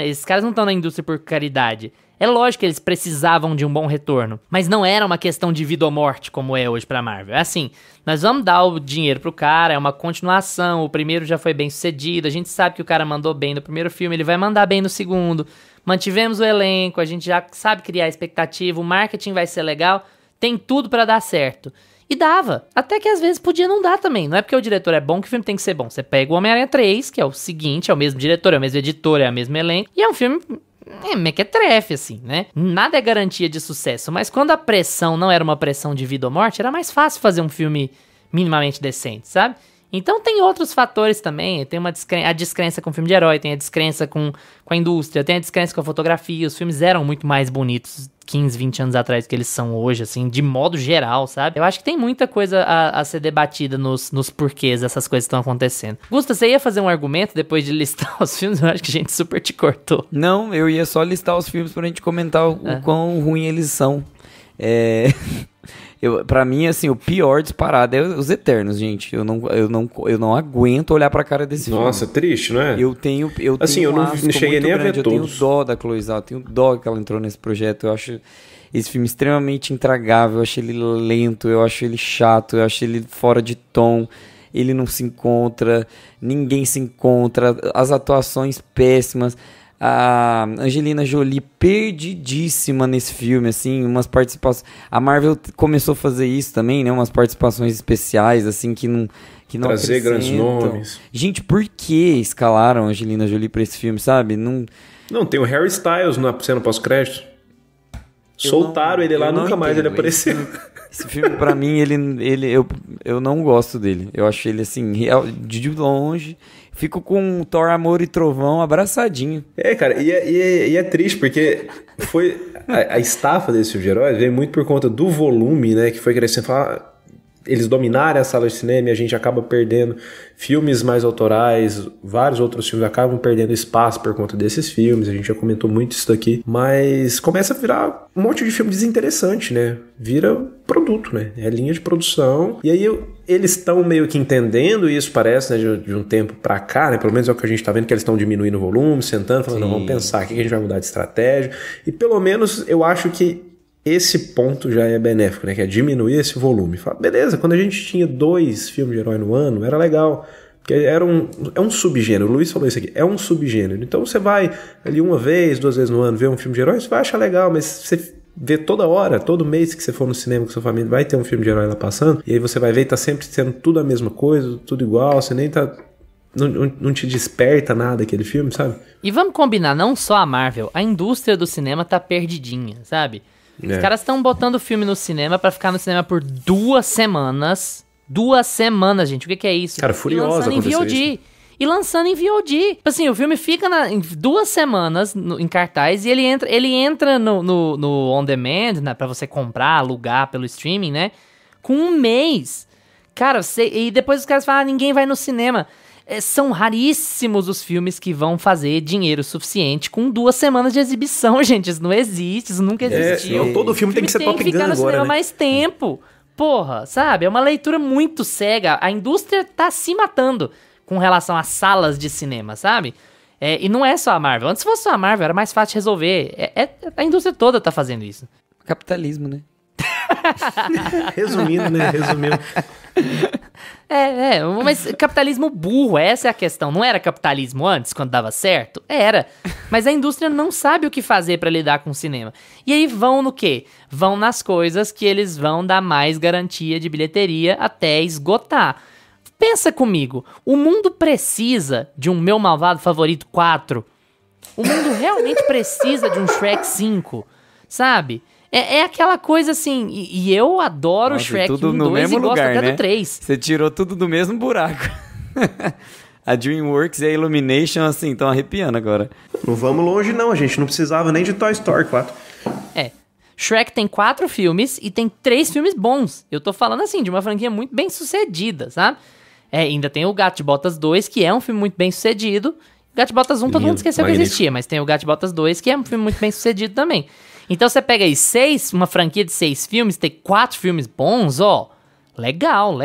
Esses caras não estão na indústria por caridade. É lógico que eles precisavam de um bom retorno, mas não era uma questão de vida ou morte como é hoje pra Marvel. É assim, nós vamos dar o dinheiro pro cara, é uma continuação, o primeiro já foi bem sucedido, a gente sabe que o cara mandou bem no primeiro filme, ele vai mandar bem no segundo, mantivemos o elenco, a gente já sabe criar expectativa, o marketing vai ser legal, tem tudo pra dar certo. E dava, até que às vezes podia não dar também, não é porque o diretor é bom que o filme tem que ser bom. Você pega o Homem-Aranha 3, que é o seguinte, é o mesmo diretor, é o mesmo editor, é o mesmo elenco, e é um filme... mequetrefe, assim, né? Nada é garantia de sucesso, mas quando a pressão não era uma pressão de vida ou morte, era mais fácil fazer um filme minimamente decente, sabe? Então tem outros fatores também, tem a descrença com o filme de herói, tem a descrença com a indústria, tem a descrença com a fotografia, os filmes eram muito mais bonitos 15, 20 anos atrás que eles são hoje, assim, de modo geral, sabe? Eu acho que tem muita coisa a ser debatida nos porquês dessas coisas estão acontecendo. Gusta, você ia fazer um argumento depois de listar os filmes? Eu acho que a gente super te cortou. Não, eu ia só listar os filmes pra gente comentar o quão ruim eles são. Pra mim, assim, o pior disparado é os Eternos, gente. Eu não aguento olhar pra cara desse filme. Nossa, triste, não é? Eu tenho assim, eu não cheguei nem a ver todos. Eu tenho dó da Chloe Zhao, eu tenho dó que ela entrou nesse projeto. Eu acho esse filme extremamente intragável, eu acho ele lento, eu acho ele chato, eu acho ele fora de tom. Ele não se encontra, ninguém se encontra, as atuações péssimas. A Angelina Jolie perdidíssima nesse filme, assim, umas participações... A Marvel começou a fazer isso também, né? Umas participações especiais, assim, que não trazer grandes nomes. Gente, por que escalaram a Angelina Jolie pra esse filme, sabe? Não, tem o Harry Styles na cena pós-crédito. Soltaram ele lá, nunca mais ele apareceu. Esse filme, pra mim, eu não gosto dele. Eu acho ele, assim, de longe... Fico com o Thor, Amor e Trovão abraçadinho. Cara, e é triste, porque foi a estafa desse filme de heróis veio muito por conta do volume, né, que foi crescendo. eles dominarem a sala de cinema e a gente acaba perdendo filmes mais autorais, vários outros filmes acabam perdendo espaço por conta desses filmes, a gente já comentou muito isso daqui, mas começa a virar um monte de filme desinteressante, né? Vira produto, né? É linha de produção, e aí eles estão meio que entendendo isso, parece, né, de um tempo pra cá, né? Pelo menos é o que a gente tá vendo, que eles estão diminuindo o volume, sentando, falando, não, vamos pensar aqui que a gente vai mudar de estratégia, e pelo menos eu acho que esse ponto já é benéfico, né? Que é diminuir esse volume. Fala, beleza, quando a gente tinha 2 filmes de herói no ano, era legal. Porque é um subgênero. O Luiz falou isso aqui. É um subgênero. Então você vai ali 1 vez, 2 vezes no ano ver um filme de herói, você vai achar legal, mas você vê toda hora, todo mês que você for no cinema com sua família, vai ter um filme de herói lá passando, e aí você vai ver e tá sempre sendo tudo a mesma coisa, tudo igual, você nem tá... Não te desperta nada aquele filme, sabe? E vamos combinar, não só a Marvel, a indústria do cinema tá perdidinha, sabe? Os caras estão botando filme no cinema pra ficar no cinema por 2 semanas. 2 semanas, gente. O que é isso? Cara, furiosa aconteceu isso. E lançando em VOD. Tipo assim, o filme fica em 2 semanas em cartaz e ele entra no On Demand, né, pra você comprar, alugar pelo streaming, né? Com 1 mês. Cara, e depois os caras falam, ninguém vai no cinema. São raríssimos os filmes que vão fazer dinheiro suficiente com 2 semanas de exibição, gente. Isso não existe, isso nunca existiu. Todo filme tem que ser Top Gun agora, tem que ficar no cinema né? mais tempo. Porra, sabe? É uma leitura muito cega. A indústria tá se matando com relação às salas de cinema, sabe? E não é só a Marvel. Antes fosse só a Marvel, era mais fácil de resolver. A indústria toda tá fazendo isso. Capitalismo, né? Resumindo, né? Mas capitalismo burro, essa é a questão. Não era capitalismo antes, quando dava certo? Era. Mas a indústria não sabe o que fazer pra lidar com o cinema. E aí vão no quê? Vão nas coisas que eles vão dar mais garantia de bilheteria até esgotar. Pensa comigo, o mundo precisa de um Meu Malvado Favorito 4. O mundo realmente precisa de um Shrek 5, sabe? É aquela coisa assim, e eu adoro o Shrek 1, 2 e gosto até do 3. Você tirou tudo do mesmo buraco. A DreamWorks e a Illumination, assim, estão arrepiando agora. Não vamos longe não, a gente não precisava nem de Toy Story 4. Shrek tem 4 filmes e tem 3 filmes bons. Eu tô falando assim, de uma franquia muito bem sucedida, sabe? Ainda tem o Gato de Botas 2, que é um filme muito bem sucedido. O Gato de Botas 1 todo mundo esqueceu que existia, mas tem o Gato de Botas 2, que é um filme muito bem sucedido também. Então você pega aí uma franquia de 6 filmes, tem 4 filmes bons, ó. Legal.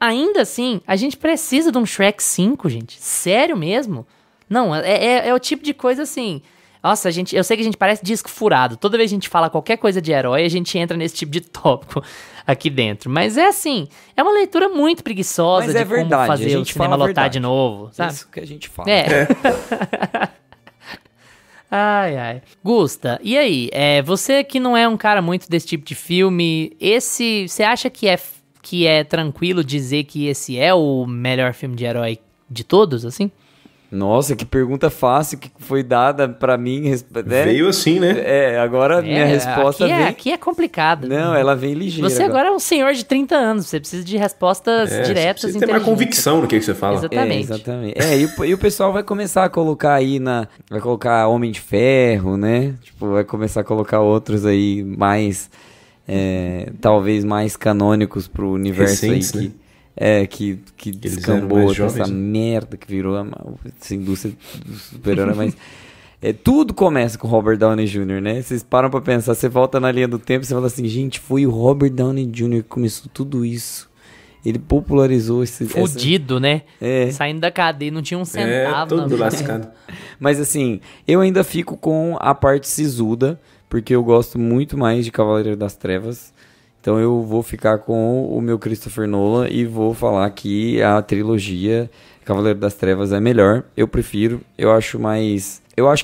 Ainda assim, a gente precisa de um Shrek 5, gente. Sério mesmo? Não, é o tipo de coisa assim... Nossa, eu sei que a gente parece disco furado. Toda vez que a gente fala qualquer coisa de herói, a gente entra nesse tipo de tópico aqui dentro. Mas é assim, é uma leitura muito preguiçosa de como fazer o cinema lotar de novo, sabe? Isso que a gente fala. Ai. Gusta, e aí? Você que não é um cara muito desse tipo de filme, você acha que é tranquilo dizer que esse é o melhor filme de herói de todos, assim? Nossa, que pergunta fácil que foi dada pra mim. Né? Veio assim, né? Agora minha resposta vem... Aqui é complicado. Não, ela vem ligeira. Você agora é um senhor de 30 anos, você precisa de respostas diretas e inteligentes. Você tem mais convicção no que você fala. Exatamente. E o pessoal vai começar a colocar aí vai colocar Homem de Ferro, né? Tipo, vai começar a colocar outros aí mais... talvez mais canônicos pro universo recentes, aí que... Né? Que descambou essa merda que virou essa indústria do super-herói, mas tudo começa com o Robert Downey Jr., né? Vocês param pra pensar, você volta na linha do tempo e você fala assim, gente, foi o Robert Downey Jr. que começou tudo isso. Ele popularizou fudido, né? Saindo da cadeia, não tinha um centavo. Tudo lascado. Mas assim, eu ainda fico com a parte sisuda, porque eu gosto muito mais de Cavaleiro das Trevas. Então eu vou ficar com o meu Christopher Nolan e vou falar que a trilogia Cavaleiro das Trevas é melhor. Eu prefiro, eu acho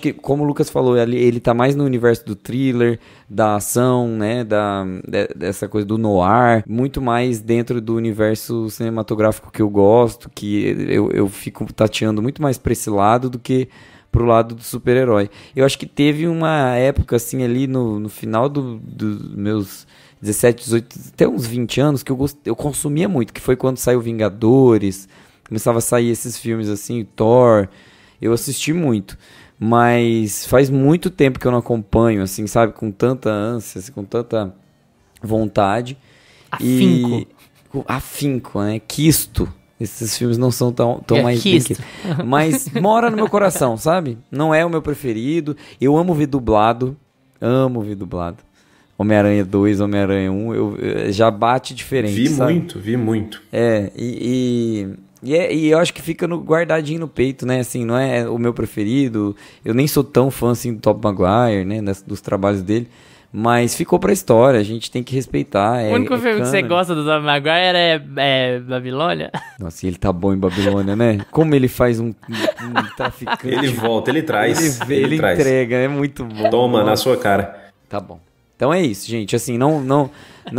que, como o Lucas falou, ele tá mais no universo do thriller, da ação, né, dessa coisa do noir, muito mais dentro do universo cinematográfico que eu gosto, que eu fico tateando muito mais pra esse lado do que pro lado do super-herói. Eu acho que teve uma época, assim, ali no final dos meus 17, 18, até uns 20 anos, que eu consumia muito, que foi quando saiu Vingadores, começava a sair esses filmes assim, Thor, eu assisti muito, mas faz muito tempo que eu não acompanho, assim, sabe, com tanta ânsia, com tanta vontade. Afinco. afinco, né? Quisto. Esses filmes não são tão mais... Quisto. Mas mora no meu coração, sabe? Não é o meu preferido. Eu amo ver dublado. Homem-Aranha 2, Homem-Aranha 1, já bate diferente, Vi muito. E eu acho que fica guardadinho no peito, né? Assim, não é o meu preferido. Eu nem sou tão fã, assim, do Tobey Maguire, né? Dos trabalhos dele. Mas ficou pra história, a gente tem que respeitar. O único filme que você gosta do Tobey Maguire é Babilônia? Nossa, e ele tá bom em Babilônia, né? Como ele faz um traficante. Ele volta, ele traz. Ele traz. entrega, é muito bom. Toma, na sua cara. Tá bom. Então é isso, gente. Assim, não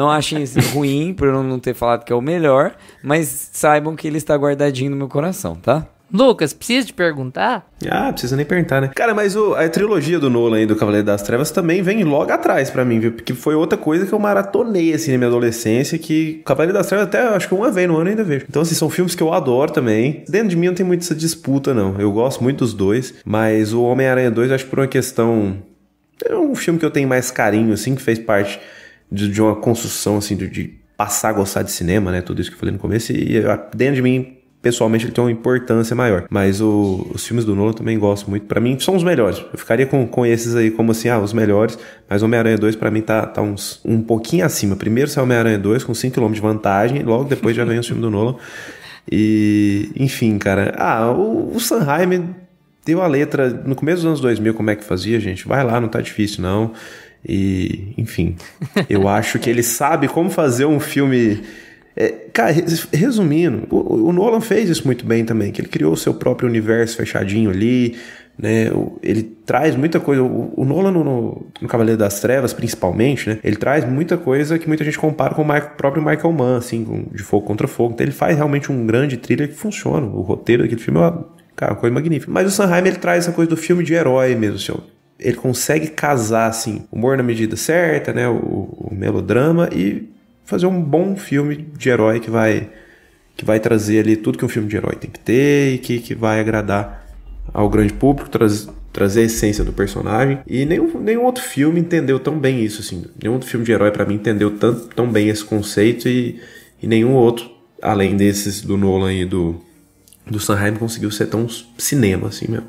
achem assim, ruim por eu não ter falado que é o melhor, mas saibam que ele está guardadinho no meu coração, tá? Lucas, preciso te perguntar? Precisa nem perguntar, né? Cara, mas a trilogia do Nolan aí, do Cavaleiro das Trevas, também vem logo atrás pra mim, viu? Porque foi outra coisa que eu maratonei, assim, na minha adolescência, que Cavaleiro das Trevas até, acho que uma vez no ano ainda vejo. Então, assim, são filmes que eu adoro também. Dentro de mim não tem muito essa disputa, não. Eu gosto muito dos dois, mas o Homem-Aranha 2, acho que por uma questão... É um filme que eu tenho mais carinho, assim, que fez parte de uma construção, assim, de passar a gostar de cinema, né? Tudo isso que eu falei no começo. E dentro de mim, pessoalmente, ele tem uma importância maior. Mas os filmes do Nolan eu também gosto muito. Pra mim, são os melhores. Eu ficaria com esses aí como assim, os melhores. Mas Homem-Aranha 2, pra mim, tá um pouquinho acima. Primeiro sai Homem-Aranha 2 com 5 km de vantagem. Logo depois já vem o filme do Nolan. E, enfim, cara. O Sam Raimi deu a letra no começo dos anos 2000, como é que fazia, gente? Vai lá, não tá difícil, não. E, enfim, eu acho que ele sabe como fazer um filme... cara, resumindo, o Nolan fez isso muito bem também, que ele criou o seu próprio universo fechadinho ali, né? Ele traz muita coisa... O Nolan no Cavaleiro das Trevas, principalmente, né? Ele traz muita coisa que muita gente compara com o próprio Michael Mann, assim, de Fogo Contra Fogo. Então ele faz realmente um grande thriller que funciona. O roteiro daquele filme é uma coisa magnífica. Mas o Sam Raimi, ele traz essa coisa do filme de herói mesmo, assim, ele consegue casar, assim, humor na medida certa, né, o melodrama, e fazer um bom filme de herói que vai trazer ali tudo que um filme de herói tem que ter e que vai agradar ao grande público, trazer a essência do personagem. E nenhum outro filme entendeu tão bem isso, assim. Nenhum outro filme de herói, pra mim, entendeu tão bem esse conceito, e nenhum outro, além desses do Nolan e do Sam Raimi, conseguiu ser tão cinema, assim mesmo.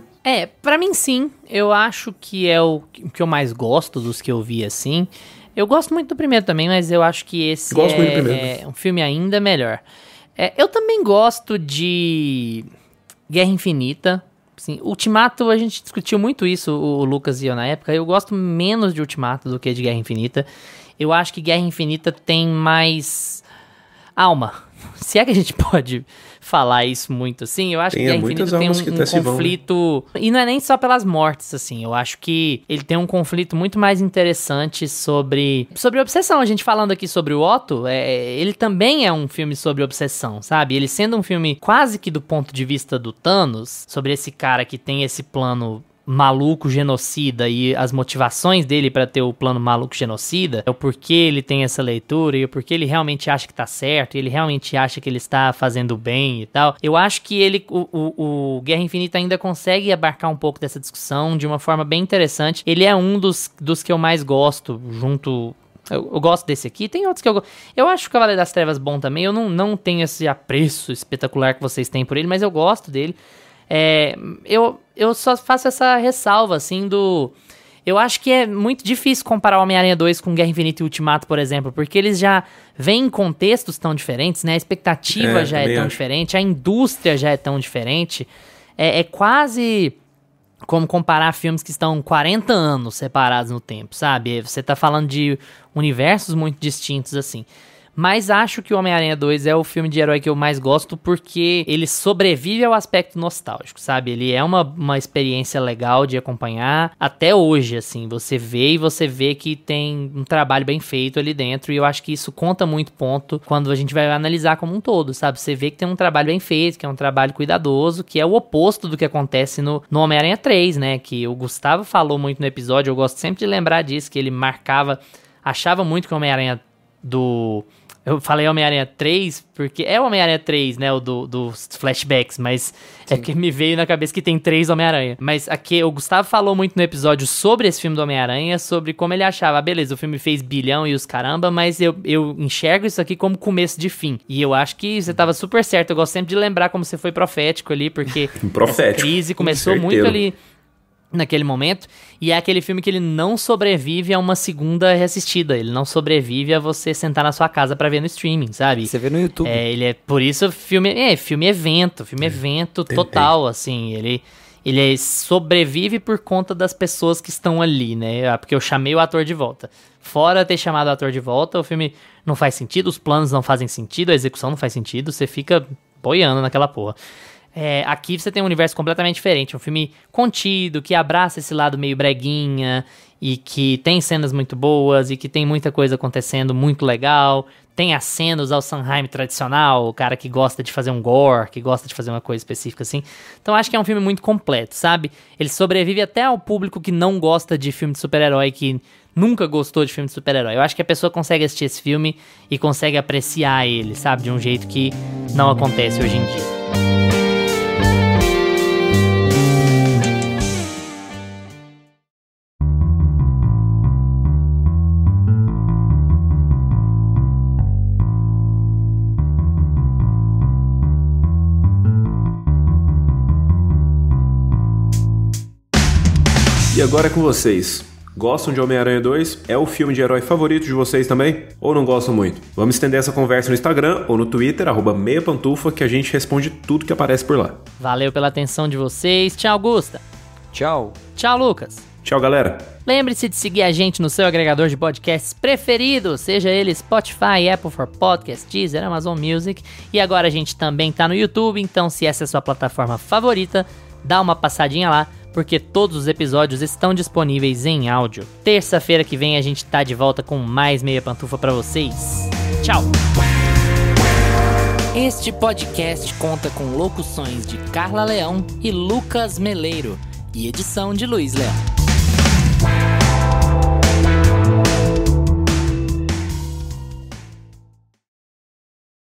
Pra mim sim, eu acho que é o que eu mais gosto dos que eu vi, assim. Eu gosto muito do primeiro também, mas eu acho que esse é um filme ainda melhor. Eu também gosto de Guerra Infinita. Assim, Ultimato, a gente discutiu muito isso, o Lucas e eu na época. Eu gosto menos de Ultimato do que de Guerra Infinita. Eu acho que Guerra Infinita tem mais alma. Se é que a gente pode falar isso muito assim, eu acho que Guerra Infinita tem um conflito, né? E não é nem só pelas mortes, assim, eu acho que ele tem um conflito muito mais interessante sobre obsessão. A gente falando aqui sobre o Otto, ele também é um filme sobre obsessão, sabe? Ele sendo um filme quase que do ponto de vista do Thanos, sobre esse cara que tem esse plano maluco genocida e as motivações dele pra ter o plano maluco genocida, é o porquê ele tem essa leitura e o porquê ele realmente acha que tá certo, e ele realmente acha que ele está fazendo bem e tal. Eu acho que o Guerra Infinita ainda consegue abarcar um pouco dessa discussão de uma forma bem interessante. Ele é um dos que eu mais gosto, junto... Eu gosto desse aqui, tem outros que eu gosto. Eu acho o Cavaleiro das Trevas bom também, eu não tenho esse apreço espetacular que vocês têm por ele, mas eu gosto dele. Eu só faço essa ressalva, assim, eu acho que é muito difícil comparar Homem-Aranha 2 com Guerra Infinita e Ultimato, por exemplo, porque eles já vêm em contextos tão diferentes, né? A expectativa já é tão diferente, a indústria já é tão diferente. É quase como comparar filmes que estão 40 anos separados no tempo, sabe? Você tá falando de universos muito distintos, assim. Mas acho que o Homem-Aranha 2 é o filme de herói que eu mais gosto porque ele sobrevive ao aspecto nostálgico, sabe? Ele é uma experiência legal de acompanhar até hoje, assim. Você vê que tem um trabalho bem feito ali dentro, e eu acho que isso conta muito ponto quando a gente vai analisar como um todo, sabe? Você vê que tem um trabalho bem feito, que é um trabalho cuidadoso, que é o oposto do que acontece no Homem-Aranha 3, né? Que o Gustavo falou muito no episódio, eu gosto sempre de lembrar disso, que ele achava muito que o Homem-Aranha do Eu falei Homem-Aranha 3, porque é o Homem-Aranha 3, né, o dos flashbacks, mas é que me veio na cabeça que tem 3 Homem-Aranha. Mas aqui, o Gustavo falou muito no episódio sobre esse filme do Homem-Aranha, sobre como ele achava, beleza, o filme fez bilhão e os caramba, mas eu enxergo isso aqui como começo de fim. E eu acho que você tava super certo, eu gosto sempre de lembrar como você foi profético ali, porque essa crise começou muito ali naquele momento, e é aquele filme que ele não sobrevive a uma segunda reassistida, ele não sobrevive a você sentar na sua casa pra ver no streaming, sabe? Você vê no YouTube. Ele é, por isso, filme evento total, assim, ele sobrevive por conta das pessoas que estão ali, né, porque eu chamei o ator de volta. Fora ter chamado o ator de volta, o filme não faz sentido, os planos não fazem sentido, a execução não faz sentido, você fica boiando naquela porra. Aqui você tem um universo completamente diferente, um filme contido, que abraça esse lado meio breguinha, e que tem cenas muito boas, e que tem muita coisa acontecendo muito legal, tem acenos ao Sanheim tradicional, o cara que gosta de fazer um gore, que gosta de fazer uma coisa específica assim. Então acho que é um filme muito completo, sabe? Ele sobrevive até ao público que não gosta de filme de super-herói, que nunca gostou de filme de super-herói. Eu acho que a pessoa consegue assistir esse filme e consegue apreciar ele, sabe? De um jeito que não acontece hoje em dia. E agora é com vocês. Gostam de Homem-Aranha 2? É o filme de herói favorito de vocês também? Ou não gostam muito? Vamos estender essa conversa no Instagram ou no Twitter, @meiapantufa, que a gente responde tudo que aparece por lá. Valeu pela atenção de vocês. Tchau, Gusta. Tchau. Tchau, Lucas. Tchau, galera. Lembre-se de seguir a gente no seu agregador de podcasts preferido, seja ele Spotify, Apple for Podcasts, Deezer, Amazon Music. E agora a gente também tá no YouTube, então se essa é a sua plataforma favorita, dá uma passadinha lá, porque todos os episódios estão disponíveis em áudio. Terça-feira que vem a gente tá de volta com mais Meia Pantufa pra vocês. Tchau! Este podcast conta com locuções de Carla Leão e Lucas Meleiro e edição de Luiz Leão.